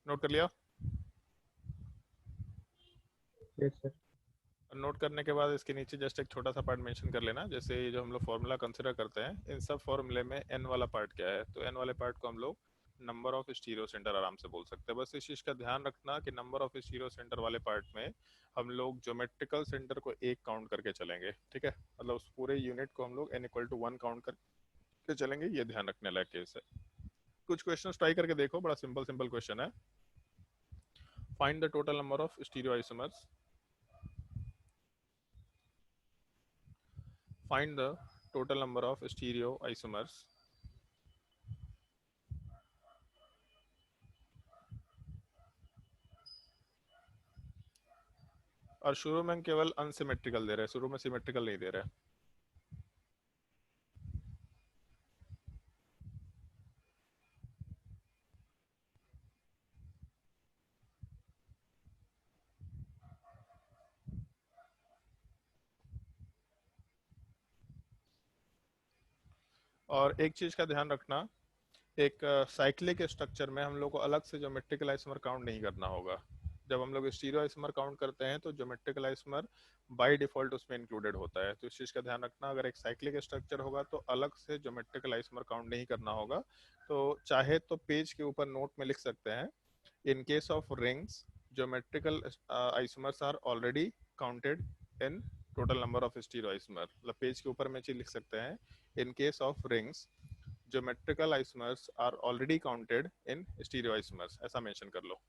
नोट कर लिया? Yes sir. नोट करने के बाद इसके नीचे जस्ट एक छोटा सा पार्ट मेंशन कर लेना, जैसे ये जो हम लोग फॉर्मूला कंसिडर करते हैं, इन सब फॉर्मूले में एन वाला पार्ट क्या है, तो एन वाले पार्ट को हम लोग नंबर ऑफ स्टीरियो सेंटर आराम से बोल सकते हैं। बस इस चीज का ध्यान रखना कि नंबर ऑफ स्टीरियो सेंटर वाले पार्ट में हम लोग ज्योमेट्रिकल सेंटर को एक काउंट करके चलेंगे। ठीक है, मतलब उस पूरे यूनिट को हम लोग n इक्वल टू 1 काउंट करके चलेंगे, ये ध्यान रखने लायक केस है। कुछ क्वेश्चन ट्राई करके देखो, बड़ा सिंपल सिंपल क्वेश्चन है। Find the total number of stereo isomers, find the total number of stereoisomers और शुरू में हम केवल अनसिमेट्रिकल दे रहे हैं, शुरू में सिमेट्रिकल नहीं दे रहे। और एक चीज का ध्यान रखना, एक साइक्लिक स्ट्रक्चर में हम लोग को अलग से ज्योमेट्रिकल आइसोमर काउंट नहीं करना होगा। जब हम लोग स्टीरियो आइसोमर काउंट करते हैं तो ज्योमेट्रिकल आइसोमर बाय डिफॉल्ट उसमें इंक्लूडेड होता है, तो इस चीज का ध्यान रखना। अगर एक साइक्लिक स्ट्रक्चर होगा तो अलग से ज्योमेट्रिकल आइसोमर काउंट नहीं करना होगा। तो चाहे तो पेज के ऊपर नोट में लिख सकते हैं, in case of rings geometrical isomers are already counted in total number of stereo isomer, मतलब पेज के ऊपर में चीज लिख सकते हैं, in case of rings geometrical isomers are already counted in stereoisomers, ऐसा मेंशन कर लो।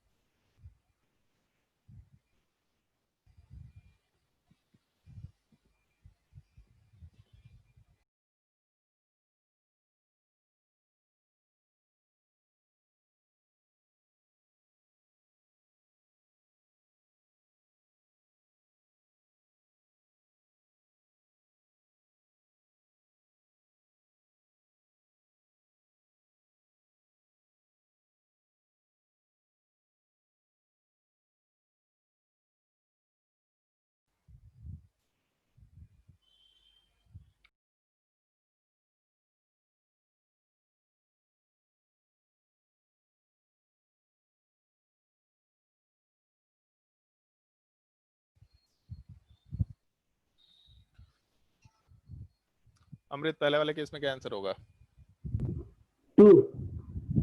अमृत, पहले वाले केस में क्या आंसर होगा? 2।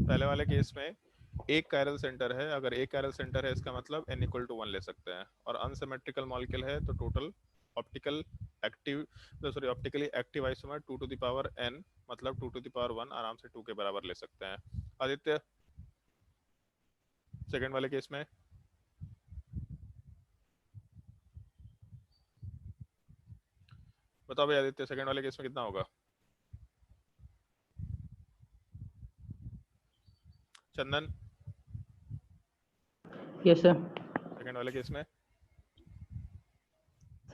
पहले वाले केस में एक कायरल सेंटर है, अगर एक कायरल सेंटर है इसका मतलब n इक्वल टू 1 ले सकते हैं, और अनसिमेट्रिकल मॉलिक्यूल है तो total optical active, sorry optically active isomer 2 to the power n, मतलब 2 टू द पावर 1 आराम से 2 के बराबर ले सकते हैं। आदित्य, सेकंड वाले केस में बताओ भाई आदित्य, सेकंड वाले केस में कितना होगा? चंदन, यस सर। सेकंड वाले केस में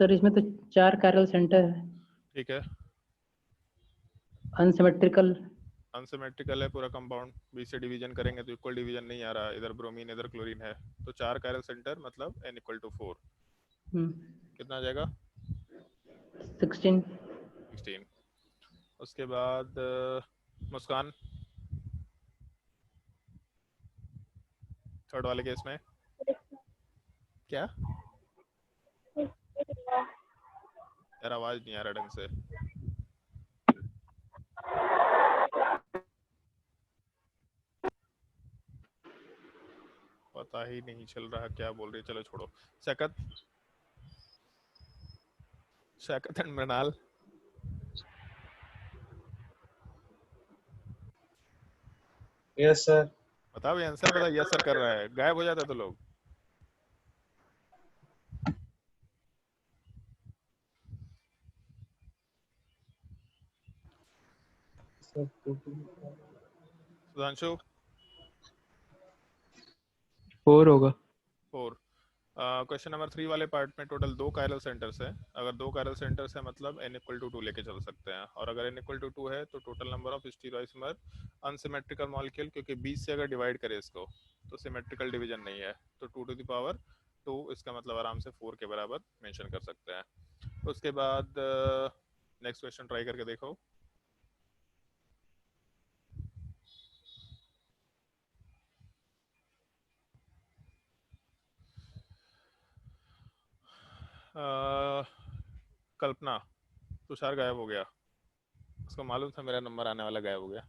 सर इसमें तो 4 कैरल सेंटर है, ठीक है, अनसिमेट्रिकल। अनसिमेट्रिकल है पूरा कंपाउंड, बी से डिवीजन करेंगे तो इक्वल डिवीजन नहीं आ रहा, इधर ब्रोमीन इधर क्लोरीन है, तो 4 कैरल सेंटर मतलब n इक्वल टू 4, कितना आ जाएगा 16। 16। उसके बाद मुस्कान, थर्ड वाले केस में क्या, यार आवाज नहीं आ रहा ढंग से, पता ही नहीं चल रहा क्या बोल रही है, चलो छोड़ो। शकत, शकत एंड मृणाल, यस सर। बता भाई आंसर बता, यस सर कर रहा है, गायब हो जाता तो लोग। सुधांशु 4 होगा। 4। क्वेश्चन नंबर 3 वाले पार्ट में टोटल 2 कायरल सेंटर्स है, अगर 2 कायरल सेंटर्स है मतलब n इक्वल टू 2 लेके चल सकते हैं, और अगर n इक्वल टू 2 है तो total number of stereoisomer unsymmetrical molecule, क्योंकि 20 से अगर डिवाइड करें इसको तो सिमेट्रिकल डिवीजन नहीं है, तो 2 टू द पावर 2, इसका मतलब आराम से 4 के बराबर मेंशन कर सकते हैं। उसके बाद नेक्स्ट क्वेश्चन ट्राई करके देखो। कल्पना, तुषार गायब हो गया, उसको मालूम था मेरा नंबर आने वाला, गायब हो गया।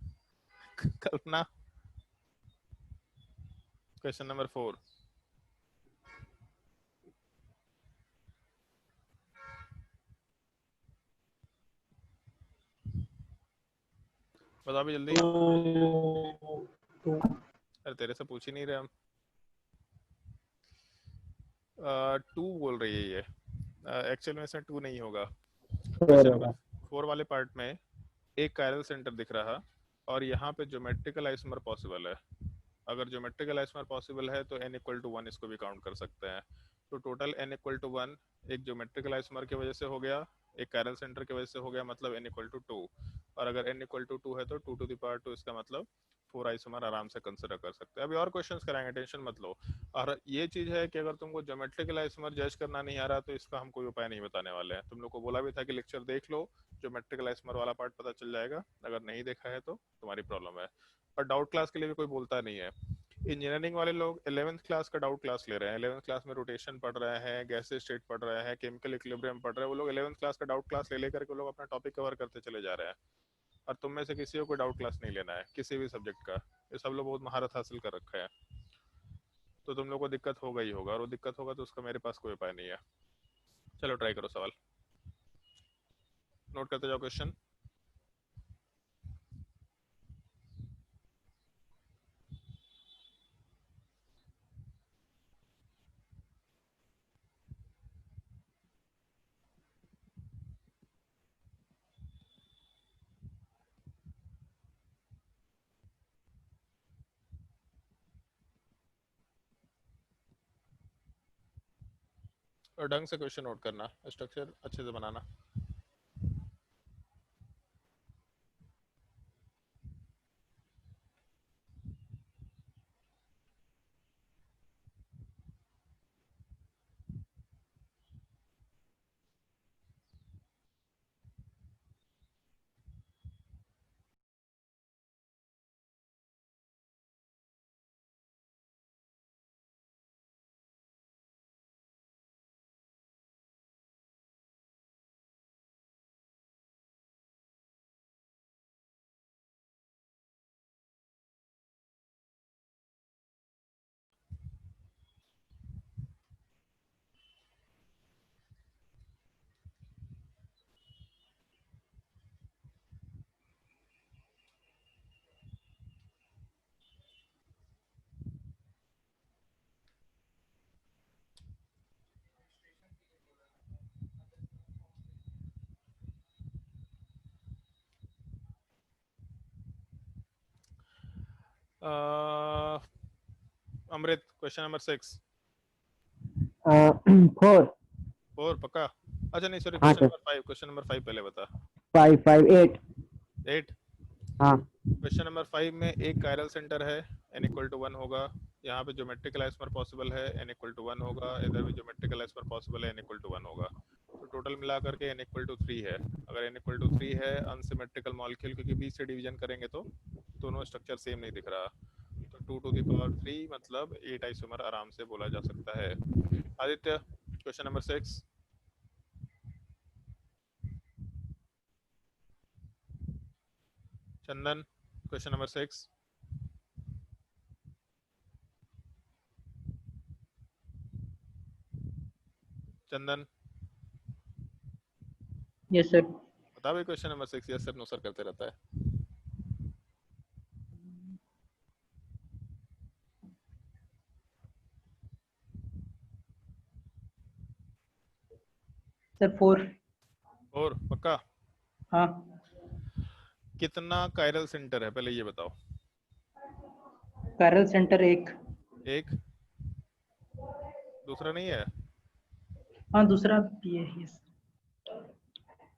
कल्पना, क्वेश्चन नंबर 4। बता भी जल्दी, अरे तेरे से पूछ ही नहीं रहे हम। 2 बोल रही है ये, एक्चुअल में इसमें 2 नहीं होगा। क्वेश्चन नंबर 4 वाले पार्ट में एक कायरल सेंटर दिख रहा और यहाँ पे ज्योमेट्रिकल आइसोमर पॉसिबल है, अगर ज्योमेट्रिकल आइसोमर पॉसिबल है तो n इक्वल टू 1 इसको भी काउंट कर सकते हैं, तो टोटल n इक्वल टू 1 एक ज्योमेट्रिकल आइसोमर की वजह से हो गया, एक कायरल सेंटर की वजह से हो गया, मतलब n इक्वल टू 2, और अगर n इक्वल टू 2 है तो 2 टू द पावर 2, इसका मतलब 4 आइसोमर आराम से कंसिडर कर सकते हैं। अभी और क्वेश्चंस कराएंगे, टेंशन मत लो। और ये चीज है कि अगर तुमको ज्योमेट्रिकल आइसोमर जज करना नहीं आ रहा तो इसका हम कोई उपाय नहीं बताने वाले हैं, तुम लोग को बोला भी था कि लेक्चर देख लो, ज्योमेट्रिकल आइसोमर वाला पार्ट पता चल जाएगा, अगर नहीं देखा है तो तुम्हारी प्रॉब्लम है। और डाउट क्लास के लिए भी कोई बोलता नहीं है, इंजीनियरिंग वाले लोग 11th क्लास का डाउट क्लास ले रहे हैं, 11th क्लास में रोटेशन पढ़ रहे हैं, गैसेस स्टेट पढ़ रहे हैं, केमिकल इक्विलिब्रियम पढ़ रहे हैं, वो लोग 11th क्लास का डाउट क्लास ले लेकर के लोग अपना टॉपिक कवर करते चले जा रहे हैं, और तुम में से किसी को कोई डाउट क्लास नहीं लेना है किसी भी सब्जेक्ट का, ये सब लोग बहुत महारत हासिल कर रखा है, तो तुम लोग को दिक्कत होगा ही होगा, और वो दिक्कत होगा तो उसका मेरे पास कोई उपाय नहीं है। चलो ट्राई करो, सवाल नोट करते जाओ क्वेश्चन। और ढंग से क्वेश्चन नोट करना, स्ट्रक्चर अच्छे से बनाना। अमृत, क्वेश्चन नंबर 6। 4। 4 पक्का? अच्छा नहीं सॉरी, हाँ क्वेश्चन नंबर 5 पहले बता। 5 5 8 8। हाँ क्वेश्चन नंबर 5 में एक कायरल सेंटर है, n इक्वल टू 1 होगा। यहाँ पे ज्योमेट्रिकल आइसोमर पॉसिबल है, n इक्वल टू 1 होगा। इधर भी ज्योमेट्रिकल आइसोमर पॉसिबल है, n इक्वल टू 1 होगा। तो टोटल मिला करके n इक्वल टू 3 है। अगर n इक्वल टू 3 है, अनसिमेट्रिकल मॉलिक्यूल, क्योंकि बीच से डिवीजन करेंगे तो दोनों स्ट्रक्चर सेम नहीं दिख रहा, तो 2 टू द पावर 3 मतलब 8 आइसोमर आराम से बोला जा सकता है। Aditya, question number 6। Chandan, question number 6। Chandan yes sir. बता भाई, question number 6 yes sir no sir करते रहता है। सर 4। और पक्का? हाँ। कितना कायरल सेंटर है पहले ये बताओ। Parallel centre 1। एक, दूसरा नहीं है? हाँ दूसरा भी है। यस।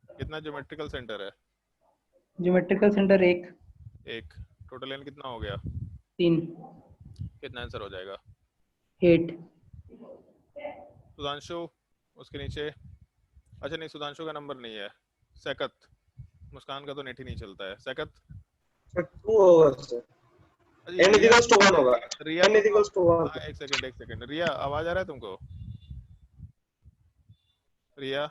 कितना ज्योमेट्रिकल सेंटर है? Geometrical centre 1। एक। टोटल एन कितना हो गया? 3। कितना आंसर हो जाएगा? 8। सुधांशु, उसके नीचे। अच्छा नहीं, सुधांशु का नंबर नहीं है। सैकत, मुस्कान का तो नेट ही नहीं चलता है। सैकत, सर 2 होगा सर। अरे n रिया, इक्वल्स टू 1 होगा। रिया n इक्वल्स टू 1। हाँ एक सेकंड, रिया आवाज आ रहा है तुमको? रिया,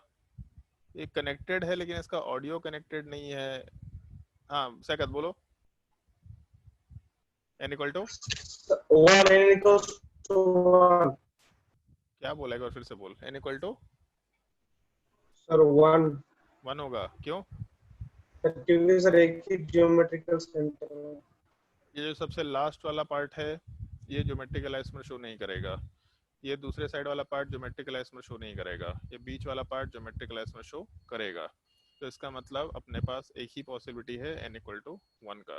ये कनेक्टेड है लेकिन इसका ऑडियो कनेक्टेड नहीं है। हाँ सैकत बोलो। n equal to 1 n equals to 1। क्या बोला, एक बार फिर से बोल। n equal to sir 1। 1 होगा, क्यों? क्योंकि सर एक ही ज्योमेट्रिकल सेंटर है। ये जो सबसे लास्ट वाला पार्ट है, ये ज्योमेट्रिकल आइसोमर शो नहीं करेगा। ये दूसरे साइड वाला पार्ट ज्योमेट्रिकल आइसोमर शो नहीं करेगा। ये बीच वाला पार्ट ज्योमेट्रिकल आइसोमर शो करेगा। तो इसका मतलब अपने पास एक ही पॉसिबिलिटी है n इक्वल टू 1 का।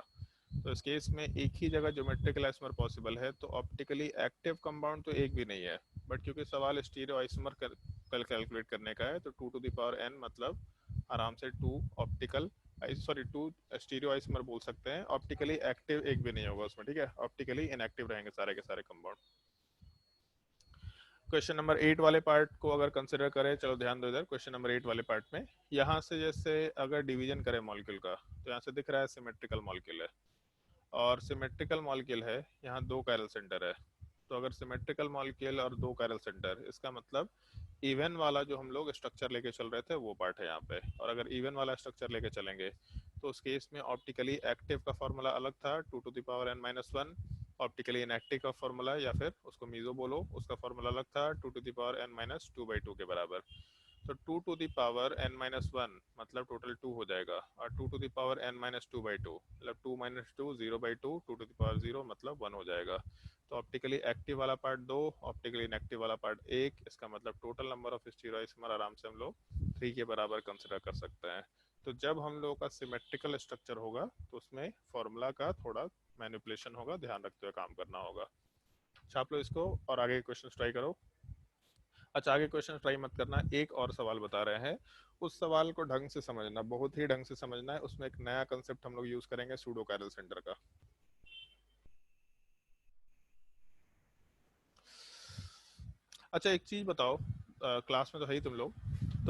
तो इस केस में एक ही जगह ज्योमेट्रिकल आइसोमर पॉसिबल है, तो ऑप्टिकली एक्टिव कंपाउंड तो एक भी नहीं है। बट क्योंकि सवाल स्टीरियो आइसोमर कल कैलकुलेट करने का है, तो 2 टू द पावर n मतलब आराम से 2 ऑप्टिकल सॉरी 2 स्टीरियो आइसोमर बोल सकते हैं। ऑप्टिकली एक्टिव एक भी नहीं होगा उसमें, ठीक है? ऑप्टिकली इनएक्टिव रहेंगे सारे के सारे कंपाउंड। क्वेश्चन नंबर 8 वाले पार्ट को अगर कंसिडर करें, चलो ध्यान दो इधर। क्वेश्चन नंबर 8 वाले पार्ट में यहाँ से जैसे अगर डिवीजन करें मॉलिक्यूल का, तो यहाँ से दिख रहा है सिमेट्रिकल मॉलिक्यूल है, और सिमेट्रिकल मॉलिक्यूल है, यहाँ 2 कायरल सेंटर है। तो अगर सिमेट्रिकल मॉलिक्यूल और 2 कायरल सेंटर, इसका मतलब इवन वाला जो हम लोग स्ट्रक्चर लेके चल रहे थे वो पार्ट है यहाँ पे। और अगर इवन वाला स्ट्रक्चर लेके चलेंगे तो उस केस में ऑप्टिकली एक्टिव का फॉर्मूला अलग था, 2 to the power n minus 1। Optically inactive का फॉर्मूला, या फिर उसको मीजो बोलो, उसका फॉर्मूला अलग था, 2 to the power n minus 2/2 के बराबर। तो 2 to the power n minus 1 मतलब टोटल 2 हो जाएगा, और 2 to the power n minus 2/2 मतलब 2 माइनस 2 0/2, 2 टू द पावर 0 मतलब 1 हो जाएगा। तो ऑप्टिकली एक्टिव वाला पार्ट 2, ऑप्टिकली इनएक्टिव वाला पार्ट 1। इसका मतलब total number of stereo isomer आराम से हम लोग 3 के बराबर कंसिडर कर सकते हैं। तो जब हम लोग का सिमेट्रिकल स्ट्रक्चर होगा तो उसमें फॉर्मूला का थोड़ा मैनिपुलेशन होगा, ध्यान रखते हुए काम करना होगा। छाप लो इसको और आगे क्वेश्चन ट्राई करो। अच्छा आगे क्वेश्चन ट्राई मत करना, एक और सवाल बता रहे हैं, उस सवाल को ढंग से समझना, बहुत ही ढंग से समझना है। उसमें एक नया कंसेप्ट हम लोग यूज करेंगे, सूडो कायरल सेंटर का। अच्छा एक चीज बताओ, क्लास में तो है ही तुम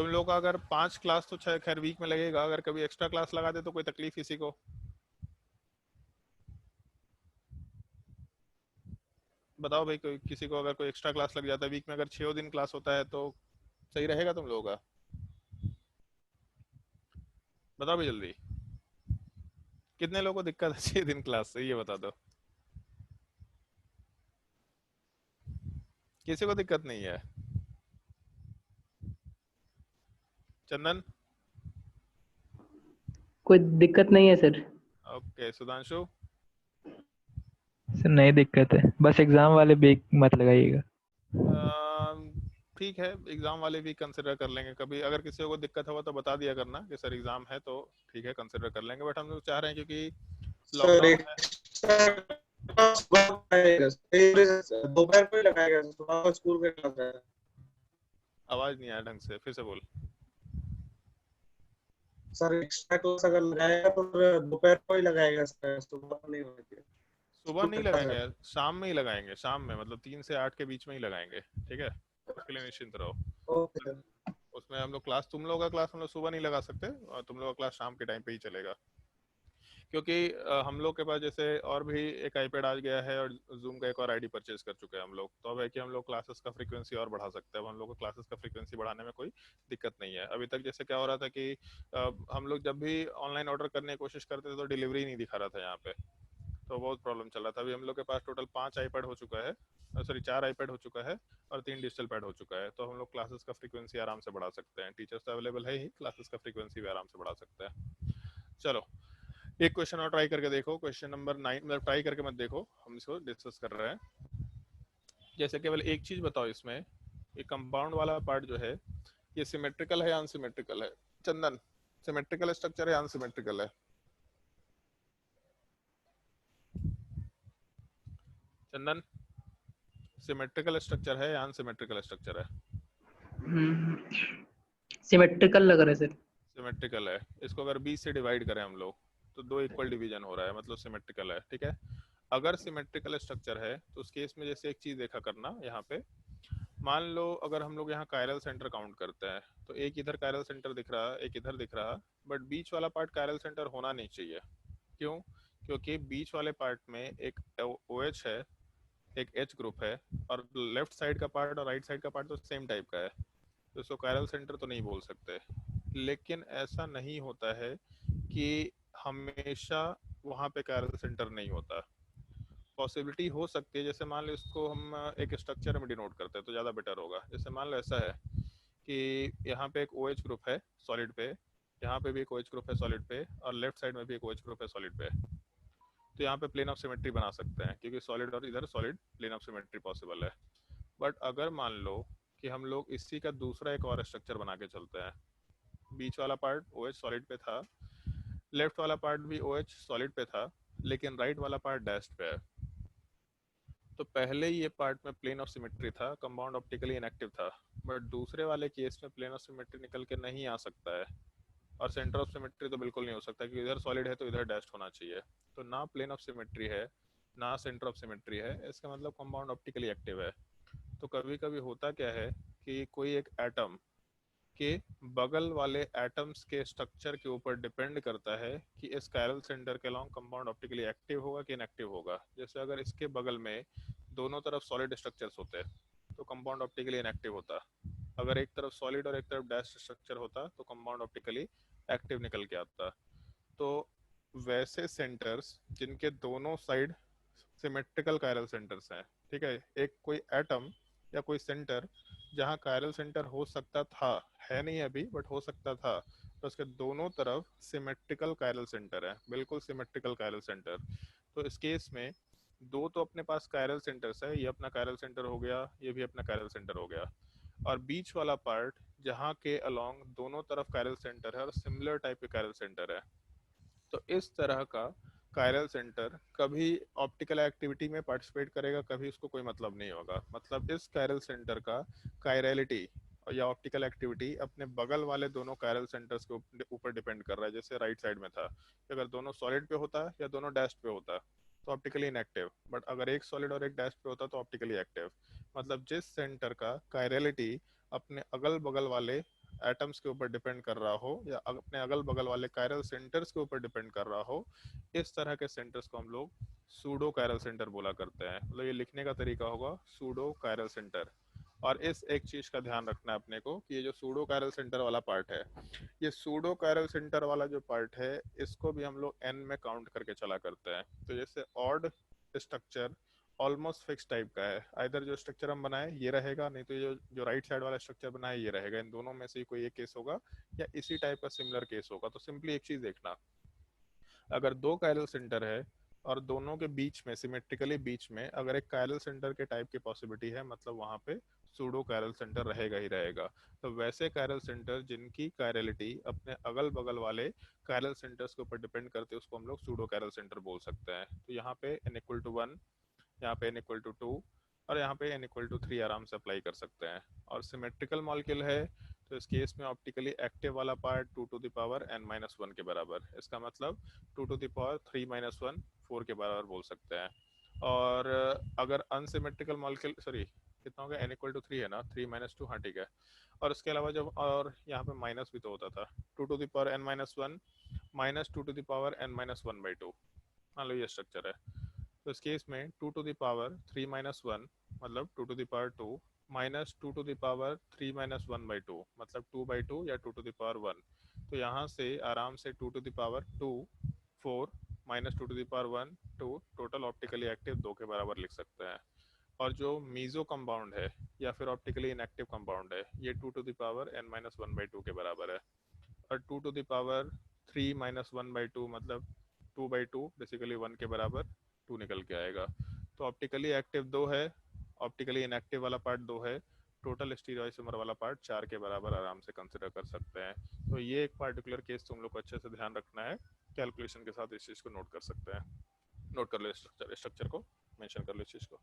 लोग का अगर 5 क्लास तो खैर वीक में लगेगा, अगर कभी एक्स्ट्रा क्लास लगा दे तो कोई तकलीफ किसी को? बताओ भाई, कोई किसी को अगर कोई एक्स्ट्रा क्लास लग जाता है वीक में, अगर 6 दिन क्लास होता है तो सही रहेगा तुम लोगों का? बताओ भाई जल्दी, कितने लोगों को दिक्कत है 6 दिन क्लास से, ये बता दो। किसी को दिक्कत नहीं है? चंदन? कोई दिक्कत नहीं है सर। ओके। सुधांशु? सर नहीं दिक्कत है, बस एग्जाम वाले ब्रेक मत लगाइएगा। ठीक है, एग्जाम वाले भी कंसिडर कर लेंगे कभी। अगर किसी को दिक्कत हुआ तो बता दिया करना कि सर एग्जाम है, तो ठीक है कंसिडर कर लेंगे। बट हम लोग चाह रहे हैं क्योंकि सर लॉकडाउन है। दोपहर को ही लगाएगा, सुबह स्कूल का क्लास है। आवाज नहीं आया ढंग से, फिर से बोल। सर एक्स्ट्रा क्लास अगर लगाएगा तो फिर दोपहर को ही लगाएगा सर, सुबह को नहीं होगी। सुबह नहीं लगाएंगे, शाम में ही लगाएंगे, शाम में मतलब 3 से 8 के बीच में ही लगाएंगे, ठीक है, उसके लिए निश्चिंत रहो। Okay sir. उसमें हम लोग क्लास, तुम लोगों का क्लास हम लोग सुबह नहीं लगा सकते, और तुम लोगों का क्लास शाम के टाइम पे ही चलेगा, क्योंकि हम लोग के पास जैसे और भी एक आईपैड आ गया है और जूम का एक और आईडी परचेज कर चुके हैं हम लोग, तो अब है कि हम लोग क्लासेस का फ्रीक्वेंसी और बढ़ा सकते हैं। अब हम लोग को क्लासेस का फ्रीक्वेंसी बढ़ाने में कोई दिक्कत नहीं है। अभी तक जैसे क्या हो रहा था कि हम लोग जब भी ऑनलाइन ऑर्डर करने की कोशिश करते थे तो डिलीवरी नहीं दिखा रहा था यहाँ पे, तो बहुत प्रॉब्लम चल रहा था। अभी हम लोग के पास टोटल 5 आईपैड हो चुका है, सॉरी 4 आईपैड हो चुका है और 3 डिजिटल पैड हो चुका है, तो हम लोग क्लासेस का फ्रीक्वेंसी आराम से बढ़ा सकते हैं। टीचर्स तो अवेलेबल है ही, क्लासेस का फ्रीक्वेंसी भी आराम से बढ़ा सकते हैं। चलो एक क्वेश्चन और ट्राई करके देखो, क्वेश्चन नंबर 9, मतलब ट्राई करके मत देखो, हम इसको डिस्कस कर रहे हैं। जैसे केवल एक चीज बताओ इसमें, ये कंपाउंड वाला पार्ट जो है ये सिमेट्रिकल है या अनसिमेट्रिकल है? चंदन, सिमेट्रिकल स्ट्रक्चर है या अनसिमेट्रिकल है? चंदन, सिमेट्रिकल स्ट्रक्चर है या अनसिमेट्रिकल स्ट्रक्चर है? सिमेट्रिकल लग रहा है सर। सिमेट्रिकल है। इसको अगर 20 से डिवाइड करें हम लोग तो 2 इक्वल डिवीजन हो रहा है, मतलब सिमेट्रिकल है, ठीक है। अगर सिमेट्रिकल स्ट्रक्चर है तो उस केस में जैसे एक चीज देखा करना, यहाँ पे मान लो अगर हम लोग यहाँ कायरल सेंटर काउंट करते हैं तो एक इधर कायरल सेंटर दिख रहा, एक इधर दिख रहा, बट बीच वाला पार्ट कायरल सेंटर होना नहीं चाहिए। क्यों? क्योंकि बीच वाले पार्ट में एक OH है, एक H ग्रुप है, और लेफ्ट साइड का पार्ट और राइट साइड का पार्ट तो सेम टाइप का है, तो इसको कायरल सेंटर तो नहीं बोल सकते। लेकिन ऐसा नहीं होता है कि हमेशा वहाँ पे कायरल सेंटर नहीं होता, पॉसिबिलिटी हो सकती है। जैसे मान लो इसको हम एक स्ट्रक्चर में डिनोट करते हैं तो ज़्यादा बेटर होगा। जैसे मान लो ऐसा है कि यहाँ पे एक OH ग्रुप है सॉलिड पे, यहाँ पे भी एक OH ग्रुप है सॉलिड पे, और लेफ्ट साइड में भी एक OH ग्रुप है सॉलिड पे, तो यहाँ पे प्लेन ऑफ सिमेट्री बना सकते हैं, क्योंकि सॉलिड और इधर solid, plane of symmetry possible है। बट अगर मान लो कि हम लोग इसी का दूसरा एक और स्ट्रक्चर बना के चलते हैं, बीच वाला पार्ट OH सॉलिड पे था, लेफ्ट वाला पार्ट भी OH सॉलिड पे था, लेकिन राइट वाला पार्ट डैश्ड पे है, तो पहले ये पार्ट में प्लेन ऑफ सिमेट्री था, कंपाउंड ऑप्टिकली इनएक्टिव था, बट दूसरे वाले केस में प्लेन ऑफ सिमेट्री निकल के नहीं आ सकता है, और सेंटर ऑफ सिमेट्री तो बिल्कुल नहीं हो सकता, क्योंकि इधर सॉलिड है तो इधर डैश्ड होना चाहिए। तो ना प्लेन ऑफ सिमेट्री है ना सेंटर ऑफ सिमेट्री है, इसका मतलब कंपाउंड ऑप्टिकली एक्टिव है। तो कभी कभी होता क्या है कि कोई एक एटम के बगल वाले एटम्स के स्ट्रक्चर के ऊपर डिपेंड करता है कि इस कायरल सेंटर के अलॉन्ग कंपाउंड ऑप्टिकली एक्टिव होगा कि इनएक्टिव होगा। जैसे अगर इसके बगल में दोनों तरफ सॉलिड स्ट्रक्चर्स होते तो कंपाउंड ऑप्टिकली इनएक्टिव होता, अगर एक तरफ सॉलिड और एक तरफ डैश स्ट्रक्चर होता तो कंपाउंड ऑप्टिकली एक्टिव निकल के आता। तो वैसे सेंटर्स जिनके दोनों साइड सिमेट्रिकल कायरल सेंटर्स हैं, ठीक है, एक कोई एटम या कोई सेंटर जहाँ कायरल सेंटर हो सकता था, है नहीं अभी बट हो सकता था, तो उसके दोनों तरफ सिमेट्रिकल कायरल सेंटर है, बिल्कुल सिमेट्रिकल कायरल सेंटर। तो इस केस में दो तो अपने पास कायरल सेंटर्स है, ये अपना कायरल सेंटर हो गया, ये भी अपना कायरल सेंटर हो गया, और बीच वाला पार्ट जहाँ के अलोंग दोनों तरफ कायरल सेंटर है और सिमिलर टाइप के कायरल सेंटर है, तो इस तरह का कायरल सेंटर कभी ऑप्टिकल एक्टिविटी में पार्टिसिपेट करेगा, कभी उसको कोई मतलब नहीं होगा। मतलब इस कायरल सेंटर का कायरलिटी या ऑप्टिकल एक्टिविटी अपने बगल वाले दोनों कायरल सेंटर्स के ऊपर डिपेंड कर रहा है। जैसे राइट साइड में था, अगर दोनों सॉलिड पे होता या दोनों डैश पे होता तो ऑप्टिकली इनएक्टिव, बट अगर एक सॉलिड और एक डैश पे होता तो ऑप्टिकली एक्टिव। मतलब जिस सेंटर का कायरलिटी अपने अगल बगल वाले एटम्स के ऊपर डिपेंड कर रहा हो या अपने अगल बगल वाले कायरल सेंटर्स के ऊपर डिपेंड कर रहा हो, इस तरह के सेंटर्स को हम लोग सूडो कायरल सेंटर बोला करते हैं। मतलब ये लिखने का तरीका होगा सूडो कायरल सेंटर। और इस एक चीज का ध्यान रखना है अपने को कि ये जो सूडो कायरल सेंटर वाला पार्ट है, ये सूडो कायरल सेंटर वाला जो पार्ट है, इसको भी हम लोग n में काउंट करके चला करते हैं। तो जैसे odd structure almost fix type का है, इधर जो स्ट्रक्चर हम बनाए ये रहेगा, नहीं तो जो राइट साइड वाला स्ट्रक्चर बनाए ये रहेगा, इन दोनों में से कोई एक केस होगा या इसी टाइप का सिमिलर केस होगा। तो सिंपली एक चीज देखना, अगर दो कायरल सेंटर है और दोनों के बीच में सिमेट्रिकली बीच में अगर एक कायरल सेंटर के टाइप की पॉसिबिलिटी है, मतलब वहां पे सूडो कायरल सेंटर रहेगा ही रहेगा। तो वैसे कायरल सेंटर जिनकी कायरलिटी अपने अगल बगल वाले कायरल सेंटर्स के ऊपर डिपेंड करते हैं, उसको हम लोग सूडो कायरल सेंटर बोल सकते हैं। तो यहाँ पे n=1, यहाँ पे n=2 और यहाँ पे n=3 आराम से अप्लाई कर सकते हैं। और सिमेट्रिकल मॉलिक्यूल है तो इस केस में ऑप्टिकली एक्टिव वाला part 2 to the power n-1 के बराबर, इसका मतलब 2 टू द पावर 3-1 4 के बराबर बोल सकते हैं। और अगर अनसिमेट्रिकल मॉलिक्यूल, सॉरी कितना हो गया, n इक्वल टू 3 है ना, 3-2, हाँ ठीक है। और इसके अलावा जब, और यहाँ पे माइनस भी तो होता था, 2 to the power n-1 minus 2 to the power n-1/2, मान लो ये स्ट्रक्चर है। तो इस केस में 2 टू द पावर 3-1 मतलब 2 to the power 2 minus 2 to the power 3-1/2 मतलब 2/2 या 2 टू द पावर 1। तो यहाँ से आराम से 2 to the power 2 4 minus 2 to the power 1 2 total optically active 2 के बराबर लिख सकते हैं। और जो मीजो कंपाउंड है या फिर ऑप्टिकली इनएक्टिव कंपाउंड है, ये 2 टू द पावर n-1/2 के बराबर है। और 2 टू द पावर 3-1/2 मतलब 2/2 बेसिकली 1 के बराबर 2 निकल के आएगा। तो ऑप्टिकली एक्टिव 2 है, ऑप्टिकली इनएक्टिव वाला पार्ट 2 है, टोटल स्टीरियो आइसोमर वाला पार्ट 4 के बराबर आराम से कंसिडर कर सकते हैं। तो ये एक पार्टिकुलर केस तुम लोग को अच्छे से ध्यान रखना है, कैलकुलेशन के साथ इस चीज़ को नोट कर सकते हैं। नोट कर लो स्ट्रक्चर को, मेंशन कर लो इस चीज़ को।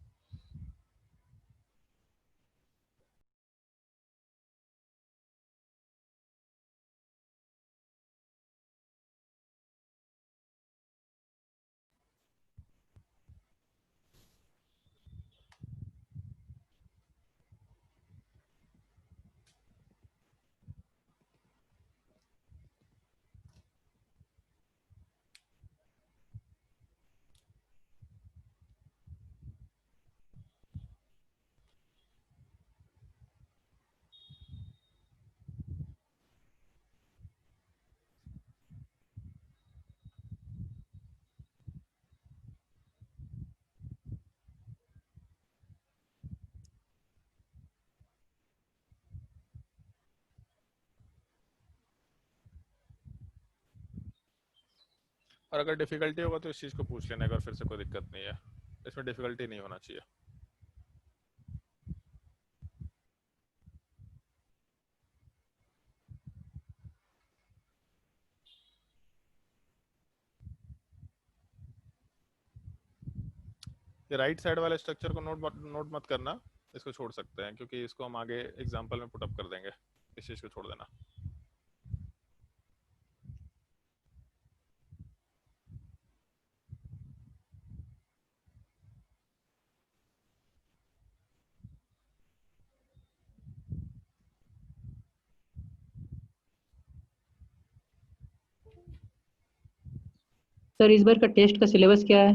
और अगर डिफिकल्टी होगा तो इस चीज़ को पूछ लेना, अगर फिर से कोई दिक्कत नहीं है, इसमें डिफिकल्टी नहीं होना चाहिए। ये राइट साइड वाले स्ट्रक्चर को नोट मत करना, इसको छोड़ सकते हैं क्योंकि इसको हम आगे एग्जांपल में पुट अप कर देंगे, इस चीज़ को छोड़ देना। सर इस बार का टेस्ट का सिलेबस क्या है?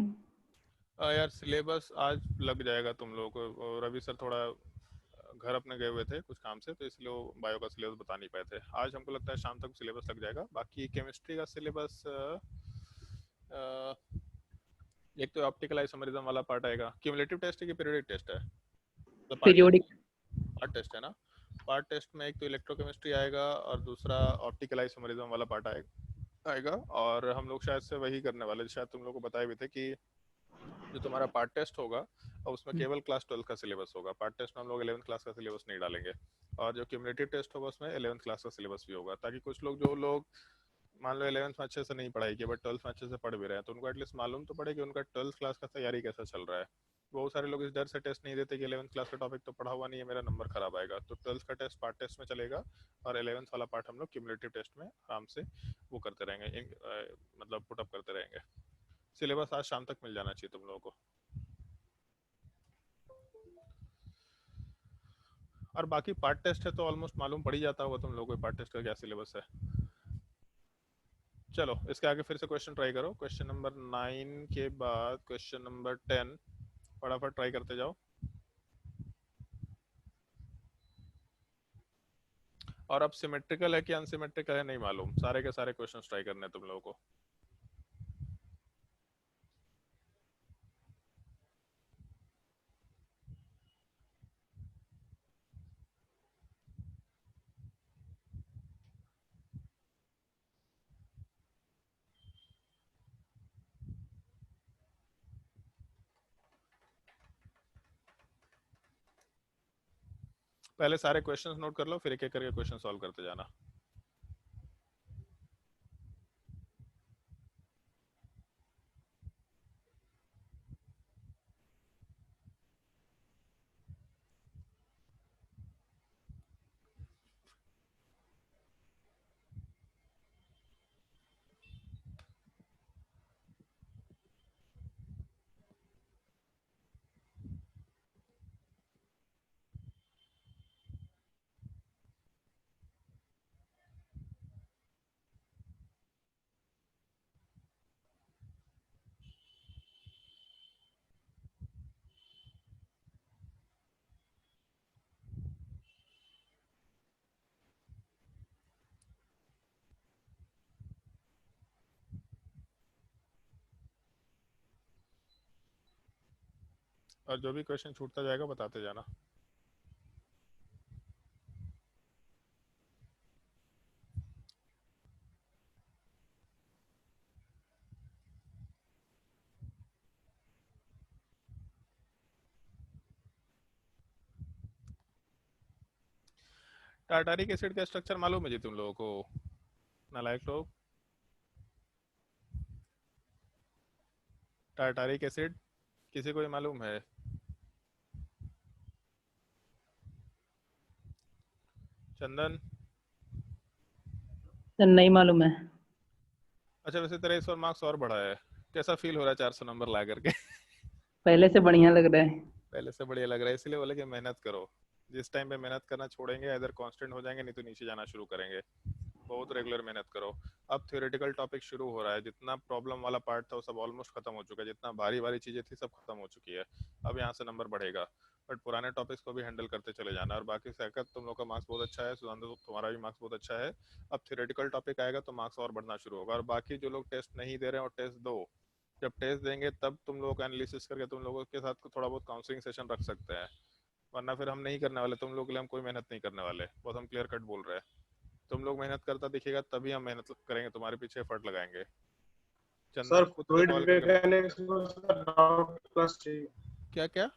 यार सिलेबस आज लग जाएगा तुम लोगों को, रवि सर थोड़ा घर अपने गए हुए थे कुछ काम से, तो इसलिए वो बायो का सिलेबस बता नहीं पाए थे। आज हमको लगता है शाम तक सिलेबस लग जाएगा। बाकी केमिस्ट्री का सिलेबस एक तो ऑप्टिकल आइसोमेरिज्म वाला पार्ट आएगा। क्यूमुलेटिव टेस्ट है कि पीरियोडिक टेस्ट है? तो पीरियोडिक। पार्ट टेस्ट है ना। पार्ट टेस्ट में एक तो इलेक्ट्रोकेमिस्ट्री आएगा और दूसरा ऑप्टिकल आइसोमेरिज्म वाला पार्ट आएगा। और हम लोग शायद से वही करने वाले, शायद तुम लोग को बताए भी थे कि जो तुम्हारा पार्ट टेस्ट होगा और उसमें केवल क्लास 12 का सिलेबस होगा। पार्ट टेस्ट में हम लोग 11th क्लास का सिलेबस नहीं डालेंगे। और जो क्यूमुलेटिव टेस्ट होगा उसमें 11th क्लास का सिलेबस भी होगा, ताकि कुछ लोग, जो लोग मान लो 11th में अच्छे से नहीं पढ़ाई किया बट 12th में अच्छे से पढ़ भी रहे हैं, तो उनको एटलीस्ट मालूम तो पड़े कि उनका 12th क्लास का तैयारी कैसा चल रहा है। बहुत सारे लोग इस डर से टेस्ट नहीं देते कि 11th क्लास का टॉपिक तो पढ़ा हुआ नहीं है, मेरा नंबर खराब आएगा। तो 12th का टेस्ट पार्ट टेस्ट में चलेगा और 11th वाला पार्ट हम लोग क्यूमुलेटिव टेस्ट में आराम से वो करते रहेंगे, मतलब पुटअप करते रहेंगे। सिलेबस आज शाम तक मिल जाना चाहिए तुम लोगों को। और बाकी पार्ट टेस्ट है तो ऑलमोस्ट मालूम पड़ ही जाता होगा तुम लोगों को पार्ट टेस्ट का क्या सिलेबस है। चलो इसके आगे फिर से क्वेश्चन ट्राई करो। क्वेश्चन नंबर 9 के बाद क्वेश्चन नंबर 10 फटाफट ट्राई करते जाओ। और अब सिमेट्रिकल है कि अनसिमेट्रिकल है नहीं मालूम, सारे के सारे क्वेश्चंस ट्राई करने हैं तुम लोगों को। पहले सारे क्वेश्चंस नोट कर लो, फिर एक एक करके क्वेश्चन सॉल्व करते जाना। और जो भी क्वेश्चन छूटता जाएगा बताते जाना। टार्टारिक एसिड का स्ट्रक्चर मालूम है जी तुम लोगों को, नालायक लोग? टार्टारिक एसिड किसी को ये मालूम है? चंदन? सर नहीं मालूम है। अच्छा, वैसे तेरा इस बार मार्क्स और बढ़ा है, कैसा फील हो रहा है 400 नंबर ला करके? पहले से बढ़िया लग रहा है। पहले से बढ़िया लग रहा है, इसलिए बोले कि मेहनत करो। जिस टाइम पे मेहनत करना छोड़ेंगे इधर कांस्टेंट हो जाएंगे, नहीं तो नीचे जाना शुरू करेंगे। बहुत रेगुलर मेहनत करो। अब थ्योरेटिकल टॉपिक शुरू हो रहा है, जितना प्रॉब्लम वाला पार्ट था वो सब ऑलमोस्ट खत्म हो चुका है, जितना भारी भारी चीजें थी सब खत्म हो चुकी है। अब यहाँ से नंबर बढ़ेगा, बट पुराने टॉपिक्स को भी हैंडल करते चले जाना। और बाकी सैकत तुम लोग का मार्क्स बहुत अच्छा है, सुधांशु तुम्हारा भी मार्क्स बहुत अच्छा है। अब थ्योरेटिकल टॉपिक आएगा तो मार्क्स और बढ़ना शुरू होगा। और बाकी जो लोग टेस्ट नहीं दे रहे हैं और टेस्ट दो, जब टेस्ट देंगे तब तुम लोग एनालिसिस करके तुम लोगों के साथ थोड़ा बहुत काउंसलिंग सेशन रख सकते हैं। वरना फिर हम नहीं करने वाले तुम लोग के लिए, हम कोई मेहनत नहीं करने वाले, बहुत हम क्लियर कट बोल रहे हैं। तुम लोग मेहनत करता दिखेगा तभी हम मेहनत करेंगे, तुम्हारे पीछे एफर्ट लगाएंगे। सर चंदन खुद से फ्लूइड कॉल करके मैकेनिक्स में सर डाउट क्लास चाहिए। क्या क्या?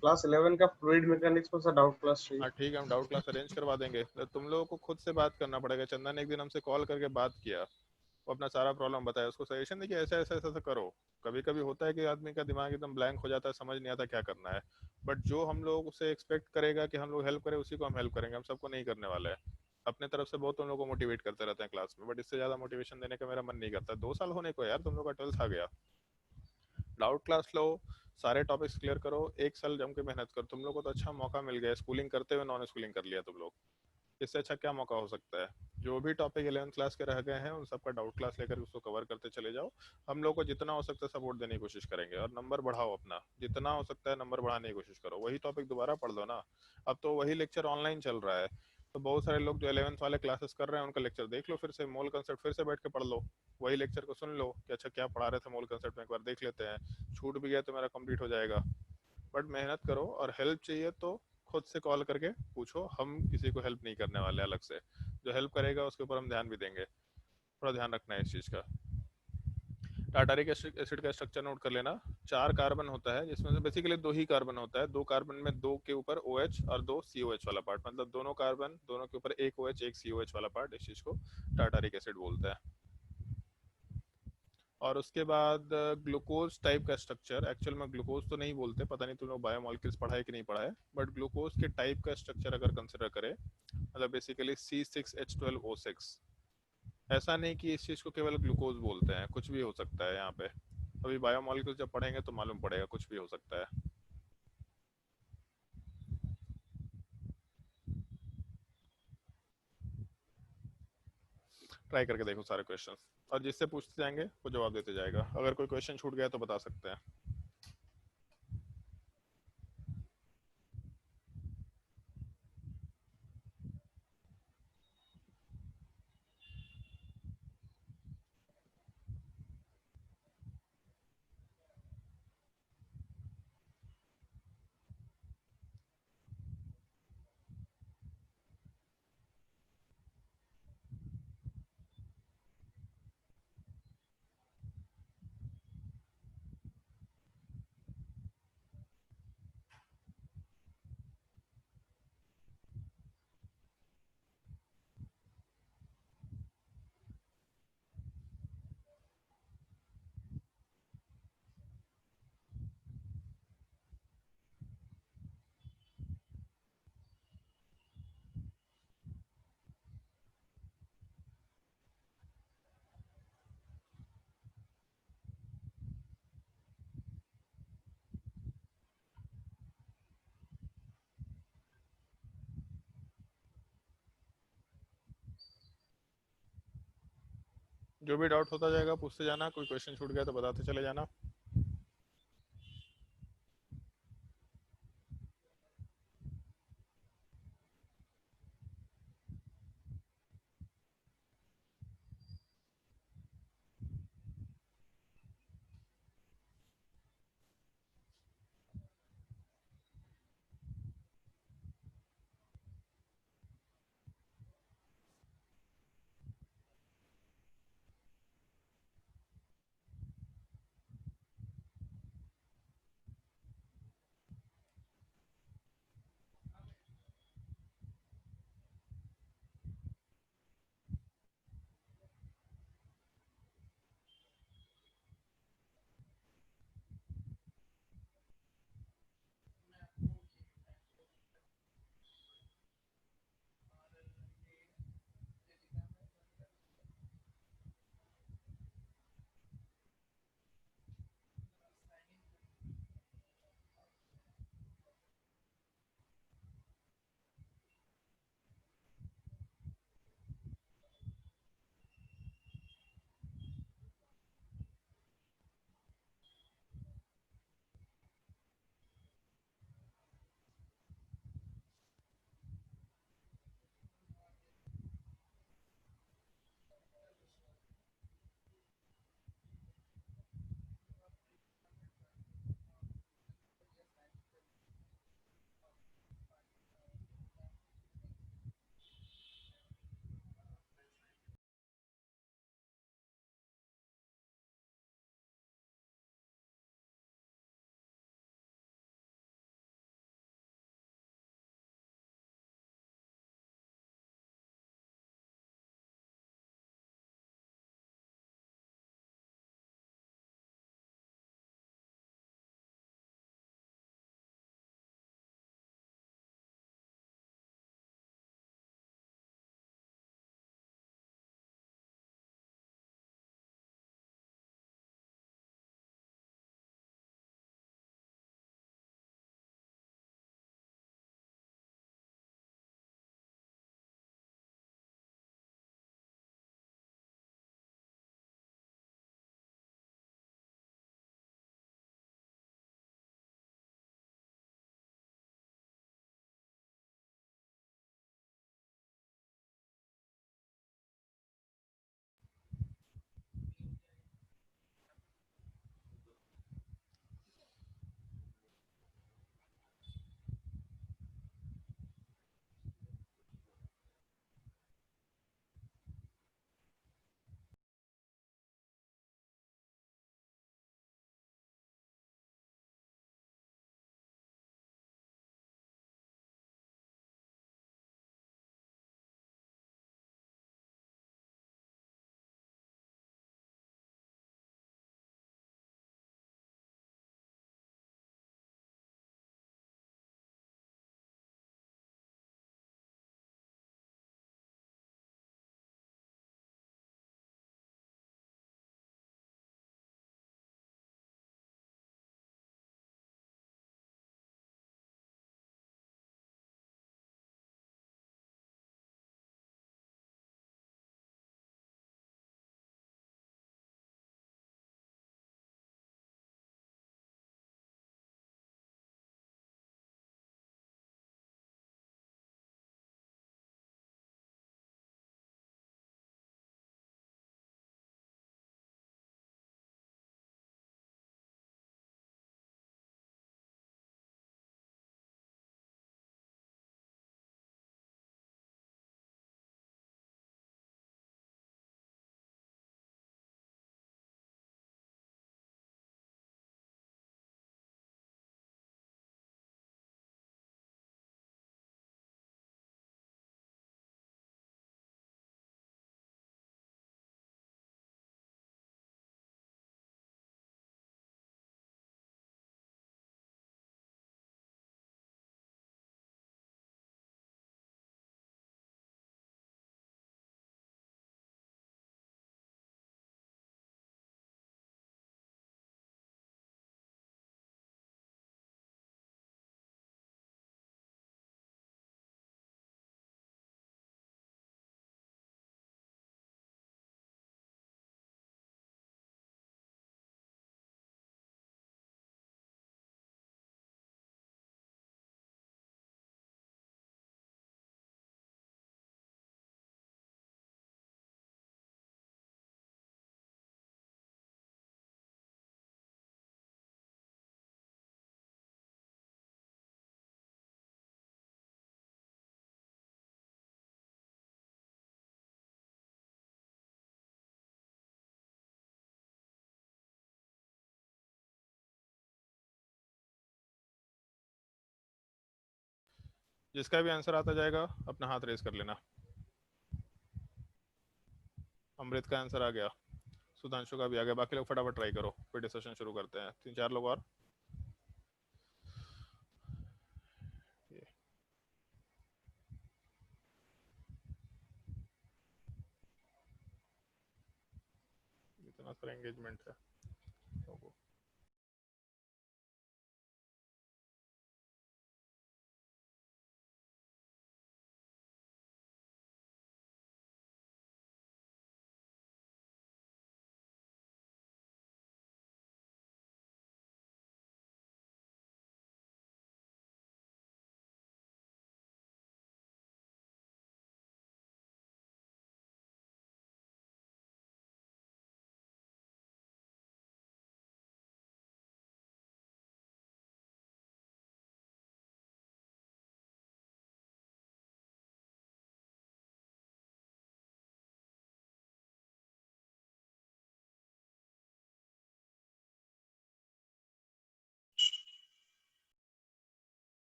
क्लास 11 का फ्लूइड मैकेनिक्स में सर डाउट क्लास चाहिए। हाँ ठीक है, हम डाउट क्लास अरेंज करवा देंगे, तो तुम लोगों को खुद से बात करना पड़ेगा। चंदन एक दिन हमसे कॉल करके बात किया, वो अपना सारा प्रॉब्लम बताया, उसको सजेशन देखिए ऐसा ऐसा ऐसा ऐसा करो। कभी कभी होता है कि आदमी का दिमाग एकदम ब्लैंक हो जाता है, समझ नहीं आता क्या करना है। बट जो हम लोग उसे एक्सपेक्ट करेगा कि हम लोग हेल्प करें, उसी को हम हेल्प करेंगे, हम सबको नहीं करने वाले हैं। अपने तरफ से बहुत तुम लोग को मोटिवेट करते रहते हैं क्लास में, बट इससे ज्यादा मोटिवेशन देने का मेरा मन नहीं करता। 2 साल होने को यार, तुम लोग का 12th आ गया। डाउट क्लास लो, सारे टॉपिक्स क्लियर करो, 1 साल जम के मेहनत करो। तुम लोग को तो अच्छा मौका मिल गया, स्कूलिंग करते हुए नॉन स्कूलिंग कर लिया तुम लोग। इससे अच्छा क्या मौका हो सकता है? जो भी टॉपिक 11th क्लास के रह गए हैं उन सबका डाउट क्लास लेकर उसको कवर करते चले जाओ। हम लोग को जितना हो सकता है सपोर्ट देने की कोशिश करेंगे, और नंबर बढ़ाओ अपना, जितना हो सकता है नंबर बढ़ाने की कोशिश करो। वही टॉपिक दोबारा पढ़ लो ना, अब तो वही लेक्चर ऑनलाइन चल रहा है। तो बहुत सारे लोग जो 11th वाले क्लासेस कर रहे हैं उनका लेक्चर देख लो, फिर से मोल कंसेप्ट फिर से बैठ के पढ़ लो। वही लेक्चर को सुन लो कि अच्छा क्या पढ़ा रहे थे मोल कंसेप्ट में, एक बार देख लेते हैं। छूट भी गया तो मेरा कंप्लीट हो जाएगा। बट मेहनत करो, और हेल्प चाहिए तो खुद से कॉल करके पूछो, हम किसी को हेल्प नहीं करने वाले अलग से। जो हेल्प करेगा उसके ऊपर हम ध्यान भी देंगे, थोड़ा ध्यान रखना है इस चीज़ का। टार्टारिक एसिड का स्ट्रक्चर नोट कर लेना। 4 कार्बन होता है, जिसमें से बेसिकली 2 ही कार्बन होता है। 2 कार्बन में 2 के ऊपर OH और 2 COH वाला पार्ट, मतलब दोनों कार्बन दोनों के ऊपर एक OH एक COH वाला पार्ट, इस चीज़ को टार्टारिक एसिड बोलते हैं। और उसके बाद ग्लूकोज टाइप का स्ट्रक्चर, एक्चुअल में ग्लूकोज तो नहीं बोलते, पता नहीं तुम लोग बायोमोलिक्यूल्स पढ़ा है कि नहीं पढ़ा है, बट ग्लूकोज के टाइप का स्ट्रक्चर अगर कंसिडर करें, मतलब बेसिकली C6H12O6। ऐसा नहीं कि इस चीज़ को केवल ग्लूकोज बोलते हैं, कुछ भी हो सकता है यहाँ पे। अभी बायोमोलिक्यूल्स जब पढ़ेंगे तो मालूम पड़ेगा, कुछ भी हो सकता है। ट्राई करके देखो सारे क्वेश्चन, और जिससे पूछते जाएंगे वो जवाब देते जाएगा। अगर कोई क्वेश्चन छूट गया तो बता सकते हैं। जो भी डाउट होता जाएगा पूछते जाना, कोई क्वेश्चन छूट गया तो बताते चले जाना। जिसका भी आंसर आता जाएगा अपना हाथ रेस कर लेना। अमृत का आंसर आ गया, सुधांशु का भी आ गया, बाकी लोग फटाफट ट्राई करो, फिर डिस्कशन शुरू करते हैं। 3-4 लोग और। इतना सारा एंगेजमेंट है।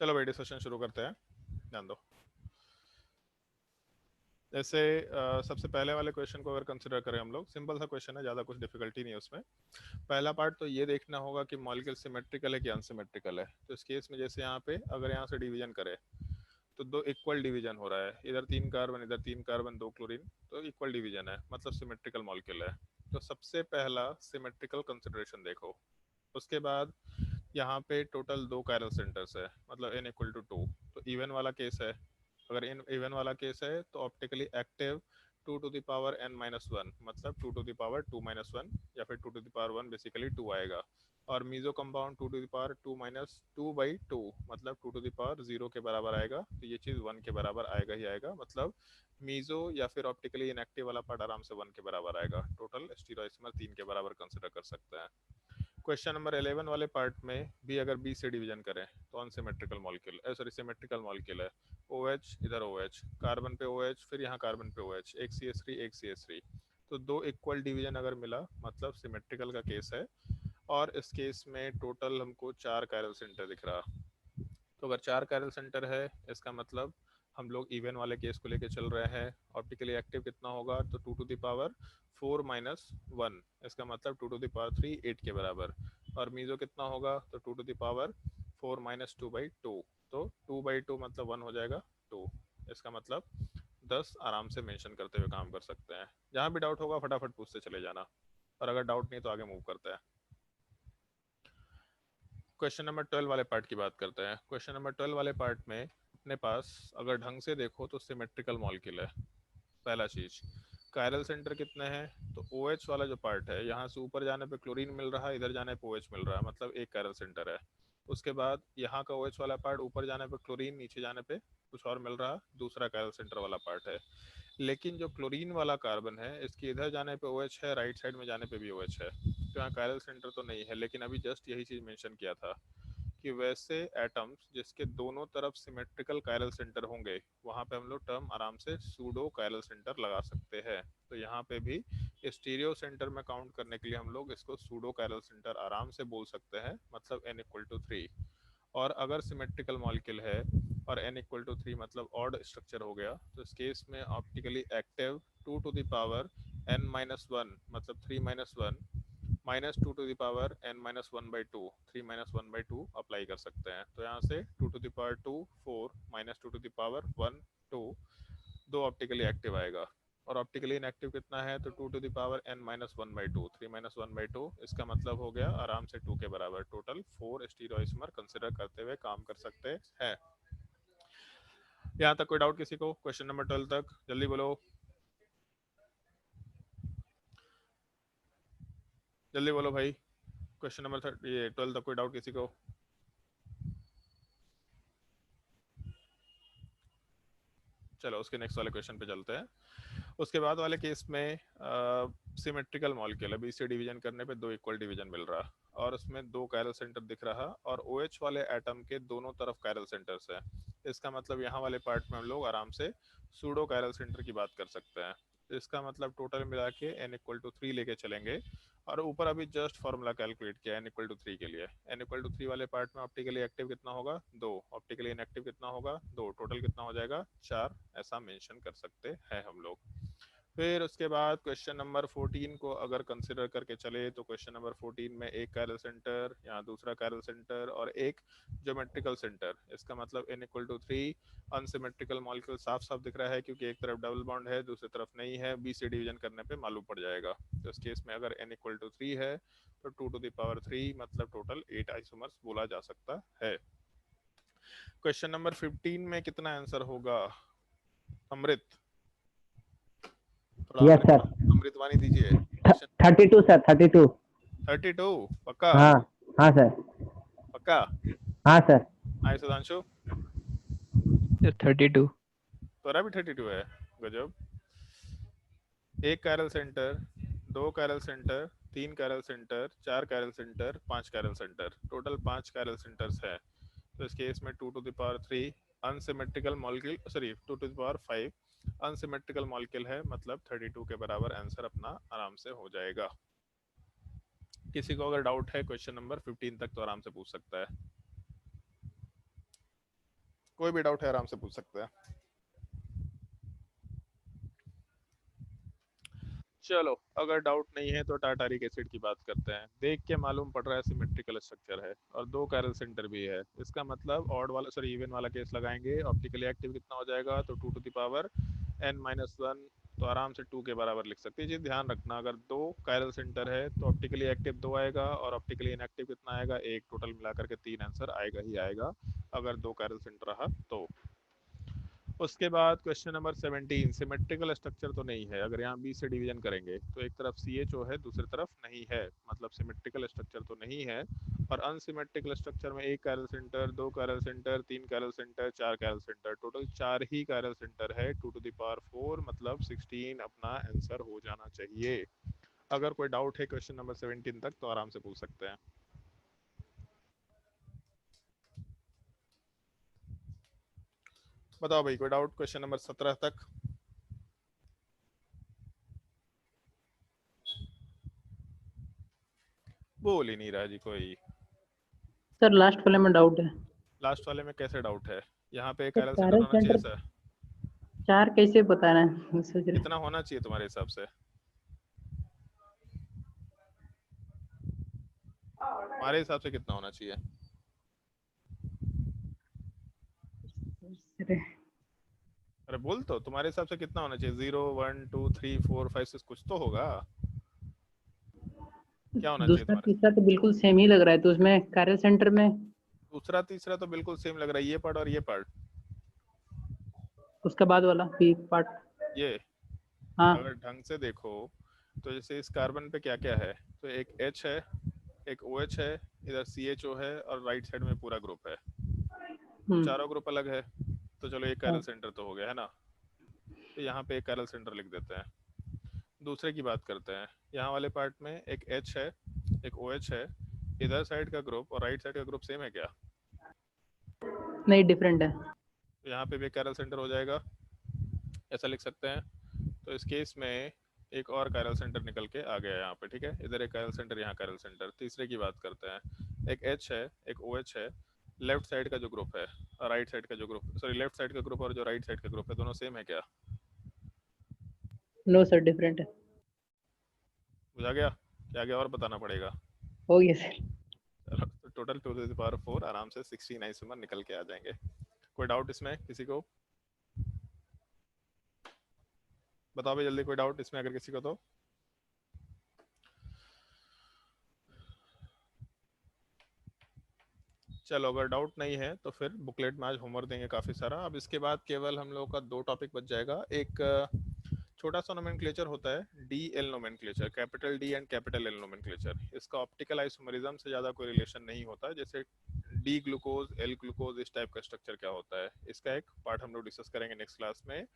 चलो भाई डिस्कशन शुरू करते हैं, ध्यान दो। जैसे सबसे पहले वाले क्वेश्चन को अगर कंसिडर करें हम लोग, सिंपल सा क्वेश्चन है, ज़्यादा कुछ डिफिकल्टी नहीं है उसमें। पहला पार्ट तो ये देखना होगा कि मॉलिक्यूल सिमेट्रिकल है कि अनसिमेट्रिकल है। तो इस केस में जैसे यहाँ पे अगर यहाँ से डिवीजन करें तो 2 इक्वल डिवीजन हो रहा है, इधर 3 कार्बन इधर 3 कार्बन 2 क्लोरीन, तो इक्वल डिवीजन है, मतलब सिमेट्रिकल मॉलिक्यूल है। तो सबसे पहला सिमेट्रिकल कंसिडरेशन देखो। उसके बाद यहाँ पे टोटल 2 कायरल सेंटर्स है, मतलब n इक्वल टू 2, तो इवन वाला केस है। अगर इन इवन वाला केस है तो optically active 2 to the power n-1, मतलब 2 टू द पावर 2-1 या फिर 2 टू द पावर 1, बेसिकली 2 आएगा। और meso compound 2 to the power 2-2/2, मतलब 2 टू द पावर 0 के बराबर आएगा। तो ये चीज़ 1 के बराबर आएगा ही आएगा, मतलब मीजो या फिर ऑप्टिकली इनएक्टिव वाला पार्ट आराम से 1 के बराबर आएगा। टोटल स्टीरियोइसोमर 3 के बराबर कंसिडर कर सकते हैं। क्वेश्चन नंबर 11 वाले पार्ट में भी अगर बी से डिवीजन करें तो unsymmetrical molecule, sorry symmetrical molecule है। OH इधर OH, कार्बन पे OH, फिर यहाँ कार्बन पे OH, एक CH3 एक CH3, तो 2 इक्वल डिवीजन अगर मिला मतलब सिमेट्रिकल का केस है। और इस केस में टोटल हमको 4 कायरल सेंटर दिख रहा। तो अगर 4 कायरल सेंटर है इसका मतलब हम लोग इवन वाले केस को लेके चल रहे हैं। ऑप्टिकली एक्टिव कितना होगा, तो 2 टू द पावर 4-1, इसका मतलब 2 टू द पावर 3 8 के बराबर। और मीजो कितना होगा, तो 2 टू द पावर 4-2/2, तो 2/2 मतलब 1 हो जाएगा 2, इसका मतलब 10 आराम से मेंशन करते हुए काम कर सकते हैं। जहाँ भी डाउट होगा फटाफट पूछते चले जाना, और अगर डाउट नहीं तो आगे मूव करते हैं। क्वेश्चन नंबर 12 वाले पार्ट की बात करते हैं। क्वेश्चन नंबर 12 वाले पार्ट में अपने पास अगर ढंग से देखो तो सिमेट्रिकल मॉलिक्यूल है। पहला चीज, कायरल सेंटर कितने हैं, तो OH वाला जो पार्ट है यहाँ से ऊपर जाने पे क्लोरीन मिल रहा है, इधर जाने पे OH मिल रहा है, मतलब एक कायरल सेंटर है। उसके बाद यहाँ का OH वाला पार्ट ऊपर जाने पे क्लोरीन, नीचे जाने पे कुछ और मिल रहा है, दूसरा कायरल सेंटर वाला पार्ट है। लेकिन जो क्लोरीन वाला कार्बन है इसके इधर जाने पे OH है, राइट साइड में जाने पे भी OH है, तो यहाँ कायरल सेंटर तो नहीं है। लेकिन अभी जस्ट यही चीज मेंशन किया था कि वैसे एटम्स जिसके दोनों तरफ सिमेट्रिकल कायरल सेंटर होंगे वहां पे हम लोग टर्म आराम से सूडो कायरल सेंटर लगा सकते हैं। तो यहाँ पे भी स्टीरियो सेंटर में काउंट करने के लिए हम लोग इसको सूडो कायरल सेंटर आराम से बोल सकते हैं, मतलब n इक्वल टू 3। और अगर सिमेट्रिकल मॉलिक्यूल है और n इक्वल टू 3 मतलब ऑड स्ट्रक्चर हो गया, तो इस केस में optically active 2 to the power n-1 मतलब 3-1 -2 to the power n-1/2, 3-1/2 apply कर सकते हैं। तो यहाँ से 2 to the power 2 4 -2 to the power 1 2, 2 optically active आएगा। और ऑप्टिकली इनएक्टिव कितना है, तो 2 टू द पावर n-1/2, 3-1/2, इसका मतलब हो गया आराम से 2 के बराबर। टोटल 4 स्टीरियोइसोमर कंसिडर करते हुए काम कर सकते हैं। यहाँ तक कोई डाउट किसी को? क्वेश्चन नंबर 12 तक जल्दी बोलो, जल्दी बोलो भाई। क्वेश्चन नंबर 12 तक कोई डाउट किसी को? चलो उसके नेक्स्ट वाले क्वेश्चन पे चलते हैं। उसके बाद वाले केस में सिमेट्रिकल मॉलिक्यूल है, बीच से डिवीजन करने पे 2 इक्वल डिवीजन मिल रहा और उसमें 2 कायरल सेंटर दिख रहा और OH वाले एटम के दोनों तरफ कायरल सेंटर्स है। इसका मतलब यहाँ वाले पार्ट में हम लोग आराम से सूडो कायरल सेंटर की बात कर सकते हैं। इसका मतलब टोटल मिला के n इक्वल टू 3 लेके चलेंगे और ऊपर अभी जस्ट फॉर्मूला कैलकुलेट किया n इक्वल टू 3 के लिए। n इक्वल टू 3 वाले पार्ट में ऑप्टिकली एक्टिव कितना होगा 2, ऑप्टिकली इनएक्टिव कितना होगा 2, टोटल कितना हो जाएगा 4, ऐसा मेंशन कर सकते हैं हम लोग। फिर उसके बाद क्वेश्चन नंबर 14 को अगर कंसिडर करके चले तो क्वेश्चन नंबर 14 में एक कायरल सेंटर, यहाँ दूसरा कायरल सेंटर और एक ज्योमेट्रिकल सेंटर। इसका मतलब n equal to 3, unsymmetrical molecule साफ साफ दिख रहा है क्योंकि एक तरफ डबल बॉन्ड है दूसरी तरफ नहीं है, बी से डिवीजन करने पे मालूम पड़ जाएगा। तो इस केस में अगर n इक्वल टू 3 है तो 2 टू द पावर 3 मतलब टोटल 8 आइसोमर्स बोला जा सकता है। क्वेश्चन नंबर 15 में कितना आंसर होगा अमृत? यस सर, अमृतवाणी दीजिए। 32 सर, 32। 32 पक्का? हाँ हाँ सर, पक्का? हाँ सर। आए सुधांशु? 32। तोरा भी 32 है, गजब। एक chiral centre, 2 chiral centre, 3 chiral centre, 4 chiral centre, 5 chiral centre, total 5 chiral centres है। तो इस केस में 2 to the power 3 unsymmetrical molecule, sorry 2 to the power 5 unsymmetrical molecule है, मतलब 32 के बराबर आंसर अपना आराम से हो जाएगा। किसी को अगर डाउट है क्वेश्चन नंबर 15 तक तो आराम से पूछ सकता है, कोई भी डाउट है आराम से पूछ सकता है। चलो अगर डाउट नहीं है तो टाटारिक एसिड की बात करते हैं। देख के मालूम पड़ रहा है सिमेट्रिकल स्ट्रक्चर है और 2 कायरल सेंटर भी है। इसका मतलब ऑड वाला, सॉरी इवन वाला केस लगाएंगे, ऑप्टिकली एक्टिव कितना हो जाएगा तो 2 टू द पावर n-1, तो आराम से 2 के बराबर लिख सकते हैं। ये ध्यान रखना, अगर 2 कायरल सेंटर है तो ऑप्टिकली एक्टिव 2 आएगा और ऑप्टिकली इनएक्टिव कितना आएगा 1, टोटल मिलाकर के 3 आंसर आएगा ही आएगा अगर 2 कायरल सेंटर रहा तो। उसके बाद क्वेश्चन नंबर 17, सिमेट्रिकल स्ट्रक्चर तो नहीं है। अगर यहाँ बी से डिवीजन करेंगे तो एक तरफ CHO है दूसरी तरफ नहीं है, मतलब सिमेट्रिकल स्ट्रक्चर तो नहीं है। और अनसिमेट्रिकल स्ट्रक्चर में 1 chiral centre, 2 chiral centre, 3 chiral centre, 4 chiral centre, total 4 ही कायरल सेंटर है। 2 टू द पावर 4 मतलब 16 अपना आंसर हो जाना चाहिए। अगर कोई डाउट है क्वेश्चन नंबर 17 तक तो आराम से पूछ सकते हैं। बताओ भाई, कोई डाउट क्वेश्चन नंबर 17 तक? बोल ही नहीं रहा जी कोई। सर लास्ट वाले में डाउट है। लास्ट वाले में कैसे डाउट है? यहाँ पे एक कायरल कायरल सेंटर होना चाहिए सेंटर सर। 4 कैसे बता रहे हैं, सोच रहे कितना होना चाहिए तुम्हारे हिसाब से? हमारे हिसाब से कितना होना चाहिए? अरे बोल तो, तुम्हारे हिसाब से कितना होना चाहिए? 0 1 2 3 4 5 6 कुछ तो होगा। क्या होना चाहिए दूसरा तुम्हारे? तीसरा तो बिल्कुल सेम ही लग रहा है, तो उसमें कायरल सेंटर में दूसरा तीसरा तो बिल्कुल सेम लग रहा है, ये पार्ट और ये पार्ट। उसका बाद वाला बी पार्ट। ये हाँ अगर ढंग से देखो तो जैसे इस कार्बन पे क्या क्या है, तो एक H है, एक OH है, इधर CHO है और राइट साइड में पूरा ग्रुप है। चारों ग्रुप अलग है, तो चलो एक कायरल सेंटर तो हो गया है ना, तो यहाँ पे एक कायरल सेंटर लिख देते हैं। दूसरे की बात करते हैं। यहाँ वाले पार्ट में एक H है, एक OH है, इधर साइड का ग्रुप और राइट साइड का ग्रुप सेम है क्या? नहीं, डिफरेंट है। तो यहाँ पे भी कायरल सेंटर हो जाएगा, ऐसा लिख सकते हैं। तो इस केस में एक और कायरल सेंटर निकल के आ गया यहाँ पे, ठीक है। इधर एक कायरल सेंटर, यहाँ कायरल सेंटर। तीसरे की बात करते हैं। एक H है, एक OH है, लेफ्ट साइड का जो ग्रुप है और राइट साइड का जो ग्रुप, सॉरी लेफ्ट साइड का ग्रुप और जो राइट साइड का ग्रुप है दोनों सेम है क्या? नो सर, डिफरेंट है। बुझा गया? क्या आगे और बताना पड़ेगा? हो गया सर। चलो तो टोटल 2 टू द पावर 4 आराम से 16 आइसोमर निकल के आ जाएंगे। कोई डाउट इसमें किसी को? बताओ भाई जल्दी, कोई डाउट इसमें अगर किसी को तो? चलो अगर डाउट नहीं है तो फिर बुकलेट में आज होमवर्क देंगे काफ़ी सारा। अब इसके बाद केवल हम लोगों का 2 टॉपिक बच जाएगा। एक छोटा सा नोमेनक्लेचर होता है, DL nomenclature, capital D and capital L nomenclature. इसका ऑप्टिकल आइसोमरिज्म से ज़्यादा कोई रिलेशन नहीं होता। जैसे डी ग्लूकोज, एल ग्लूकोज, इस टाइप का स्ट्रक्चर क्या होता है, इसका एक पार्ट हम लोग डिस्कस करेंगे नेक्स्ट क्लास में।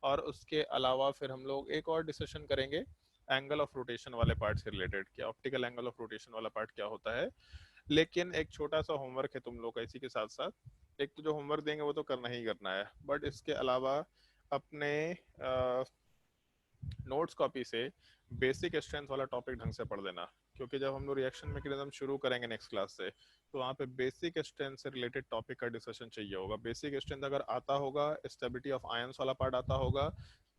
और उसके अलावा फिर हम लोग एक और डिस्कशन करेंगे एंगल ऑफ रोटेशन वाले पार्ट से रिलेटेड, कि ऑप्टिकल एंगल ऑफ रोटेशन वाला पार्ट क्या होता है। लेकिन एक छोटा सा होमवर्क है तुम लोग का इसी के साथ साथ, एक तो जो होमवर्क देंगे वो तो करना ही करना है, बट इसके अलावा अपने नोट्स कॉपी से बेसिक स्ट्रेंथ वाला टॉपिक ढंग से पढ़ लेना, क्योंकि जब हम लोग रिएक्शन मैकेनिज्म शुरू करेंगे नेक्स्ट क्लास से, तो वहाँ पे बेसिक स्ट्रेंथ से रिलेटेड टॉपिक का डिस्कशन चाहिए होगा। बेसिक स्ट्रेंथ अगर आता होगा, स्टेबिलिटी ऑफ आयंस वाला पार्ट आता होगा,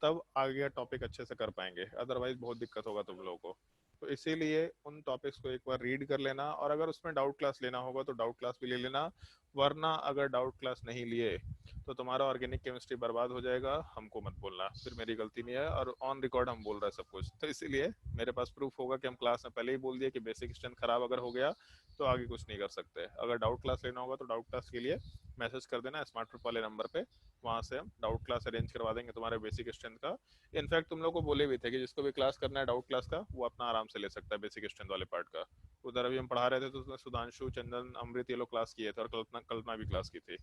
तब आगे टॉपिक अच्छे से कर पाएंगे, अदरवाइज बहुत दिक्कत होगा तुम लोगों को। तो इसीलिए उन टॉपिक्स को एक बार रीड कर लेना, और अगर उसमें डाउट क्लास लेना होगा तो डाउट क्लास भी ले लेना, वरना अगर डाउट क्लास नहीं लिए तो तुम्हारा ऑर्गेनिक केमिस्ट्री बर्बाद हो जाएगा। हमको मत बोलना, फिर मेरी गलती नहीं है, और ऑन रिकॉर्ड हम बोल रहे हैं सब कुछ, तो इसीलिए मेरे पास प्रूफ होगा कि हम क्लास में पहले ही बोल दिया कि बेसिक स्ट्रेंथ खराब अगर हो गया तो आगे कुछ नहीं कर सकते। अगर डाउट क्लास लेना होगा तो डाउट क्लास के लिए मैसेज कर देना स्मार्ट ग्रुप वाले नंबर पे, वहाँ से हम डाउट क्लास अरेंज करवा देंगे तुम्हारे बेसिक स्ट्रेंथ का। इनफैक्ट तुम लोग को बोले भी थे कि जिसको भी क्लास करना है डाउट क्लास का, वो अपना आराम से ले सकता है बेसिक स्ट्रेंथ वाले पार्ट का। उधर अभी हम पढ़ा रहे थे तो उसमें सुधांशु, चंदन, अमृत ये लोग क्लास किए थे, और कल्पना भी क्लास की थी।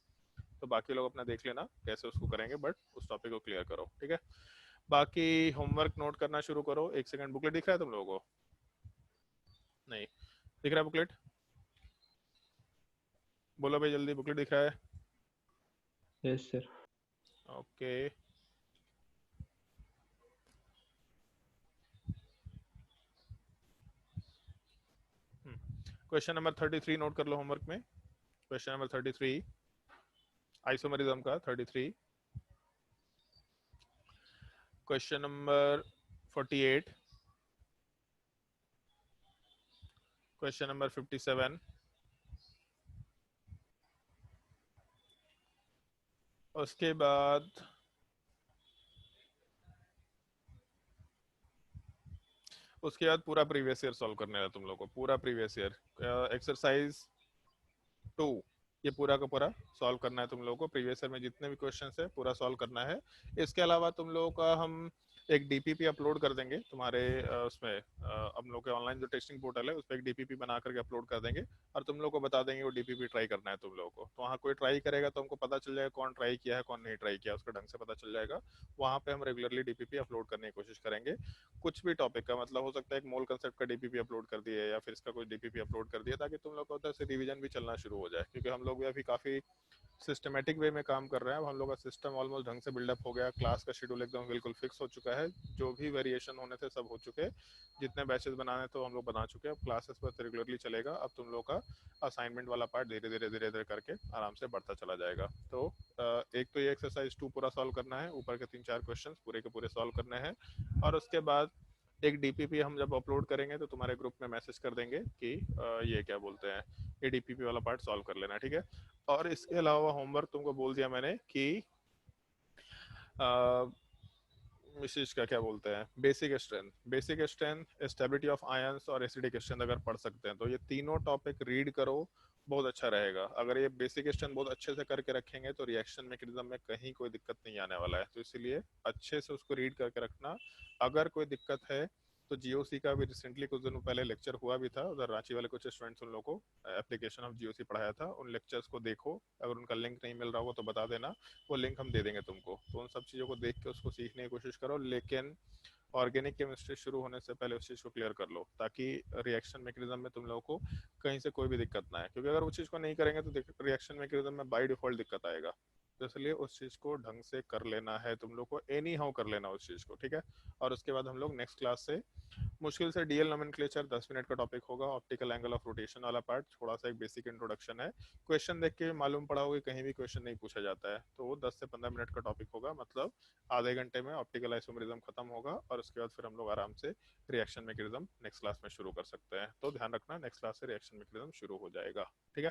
तो बाकी लोग अपना देख लेना कैसे उसको करेंगे, बट उस टॉपिक को क्लियर करो, ठीक है। बाकी होमवर्क नोट करना शुरू करो। एक सेकंड, बुकलेट दिख रहा है तुम लोगों को? नहीं दिख रहा है बुकलेट? बोलो भाई जल्दी, बुकलेट दिख रहा है? Yes sir. Okay, question number 33 note कर लो होमवर्क में। क्वेश्चन नंबर 33 आइसोमरिज्म का 33। क्वेश्चन नंबर 48, क्वेश्चन नंबर 57, उसके बाद पूरा प्रीवियस ईयर सॉल्व करने है तुम लोग को, पूरा प्रीवियस ईयर। एक्सरसाइज 2 ये पूरा का पूरा सॉल्व करना है तुम लोगों को। प्रीवियस ईयर में जितने भी क्वेश्चंस है पूरा सॉल्व करना है। इसके अलावा तुम लोगों का हम एक डीपीपी अपलोड कर देंगे तुम्हारे उसमें, हम लोग के ऑनलाइन जो टेस्टिंग पोर्टल है उस पर एक डीपीपी बना करके अपलोड कर देंगे, और तुम लोग को बता देंगे वो डीपीपी ट्राई करना है तुम लोगों को। तो वहाँ कोई ट्राई करेगा तो हमको पता चल जाएगा कौन ट्राई किया है कौन नहीं ट्राई किया, उसका ढंग से पता चल जाएगा। वहाँ पे हम रेगुलरली डीपीपी अपलोड करने की कोशिश करेंगे। कुछ भी टॉपिक का, मतलब हो सकता है एक मोल कंसेप्ट का डीपीपी अपलोड कर दिए, या फिर इसका कोई डीपीपी अपलोड कर दिया, ताकि तुम लोग का उधर से रिवीजन भी चलना शुरू हो जाए, क्योंकि हम लोग भी अभी काफ़ी सिस्टमेटिक वे में काम कर रहे हैं। अब हम लोग का सिस्टम ऑलमोस्ट ढंग से बिल्डअप हो गया, क्लास का शेड्यूल एकदम बिल्कुल फिक्स हो चुका है, जो भी वेरिएशन होने थे सब हो चुके हैं, जितने बैचेस बनाने तो हम लोग बना चुके हैं। अब क्लासेस पर रेगुलरली चलेगा। अब तुम लोग का असाइनमेंट वाला पार्ट धीरे धीरे करके आराम से बढ़ता चला जाएगा। तो एक तो ये एक्सरसाइज 2 पूरा सॉल्व करना है, ऊपर के 3-4 क्वेश्चन पूरे के पूरे सॉल्व करने हैं, और उसके बाद एक डीपीपी हम जब अपलोड करेंगे तो तुम्हारे ग्रुप में मैसेज कर देंगे कि ये क्या बोलते हैं, ये डीपीपी वाला पार्ट सॉल्व कर लेना, ठीक है। और इसके अलावा होमवर्क तुमको बोल दिया मैंने कि मिसेज का क्या बोलते हैं, basic strength, stability of ions और एसिडिक स्ट्रेंथ अगर पढ़ सकते हैं तो ये तीनों टॉपिक रीड करो, बहुत अच्छा रहेगा। अगर ये बेसिक स्ट्रेंथ बहुत अच्छे से करके रखेंगे तो रिएक्शन मैकेनिज्म में कहीं कोई दिक्कत नहीं आने वाला है। तो इसीलिए अच्छे से उसको रीड करके रखना। अगर कोई दिक्कत है तो जीओसी का भी रिसेंटली कुछ दिनों पहले लेक्चर हुआ भी था, उधर रांची वाले कुछ स्टूडेंट्स उन लोगों को एप्लीकेशन ऑफ जीओसी पढ़ाया था, उन लेक्चर्स को देखो। अगर उनका लिंक नहीं मिल रहा होगा तो बता देना, वो लिंक हम दे देंगे तुमको। तो उन सब चीज़ों को देख के उसको सीखने की कोशिश करो, लेकिन ऑर्गेनिक केमिस्ट्री शुरू होने से पहले उस चीज़ को क्लियर कर लो, ताकि रिएक्शन मैकेनिज्म में तुम लोगों को कहीं से कोई भी दिक्कत ना आए। क्योंकि अगर उस चीज़ को नहीं करेंगे तो रिएक्शन मैकेनिज्म में बाय डिफॉल्ट दिक्कत आएगा। तो इसलिए उस चीज़ को ढंग से कर लेना है तुम लोग को, एनी हाउ कर लेना उस चीज़ को, ठीक है। और उसके बाद हम लोग नेक्स्ट क्लास से मुश्किल से डीएल नोमेनक्लेचर 10 मिनट का टॉपिक होगा। ऑप्टिकल एंगल ऑफ रोटेशन वाला पार्ट थोड़ा सा एक बेसिक इंट्रोडक्शन है, क्वेश्चन देख के मालूम पड़ा होगा कहीं भी क्वेश्चन नहीं पूछा जाता है। तो वो 10 से 15 मिनट का टॉपिक होगा, मतलब आधे घंटे में ऑप्टिकल आइसोमेरिज्म खत्म होगा, और उसके बाद फिर हम लोग आराम से रिएक्शन मैकेनिज्म नेक्स्ट क्लास में शुरू कर सकते हैं। तो ध्यान रखना नेक्स्ट क्लास से रिएक्शन मैकेनिज्म शुरू हो जाएगा, ठीक है।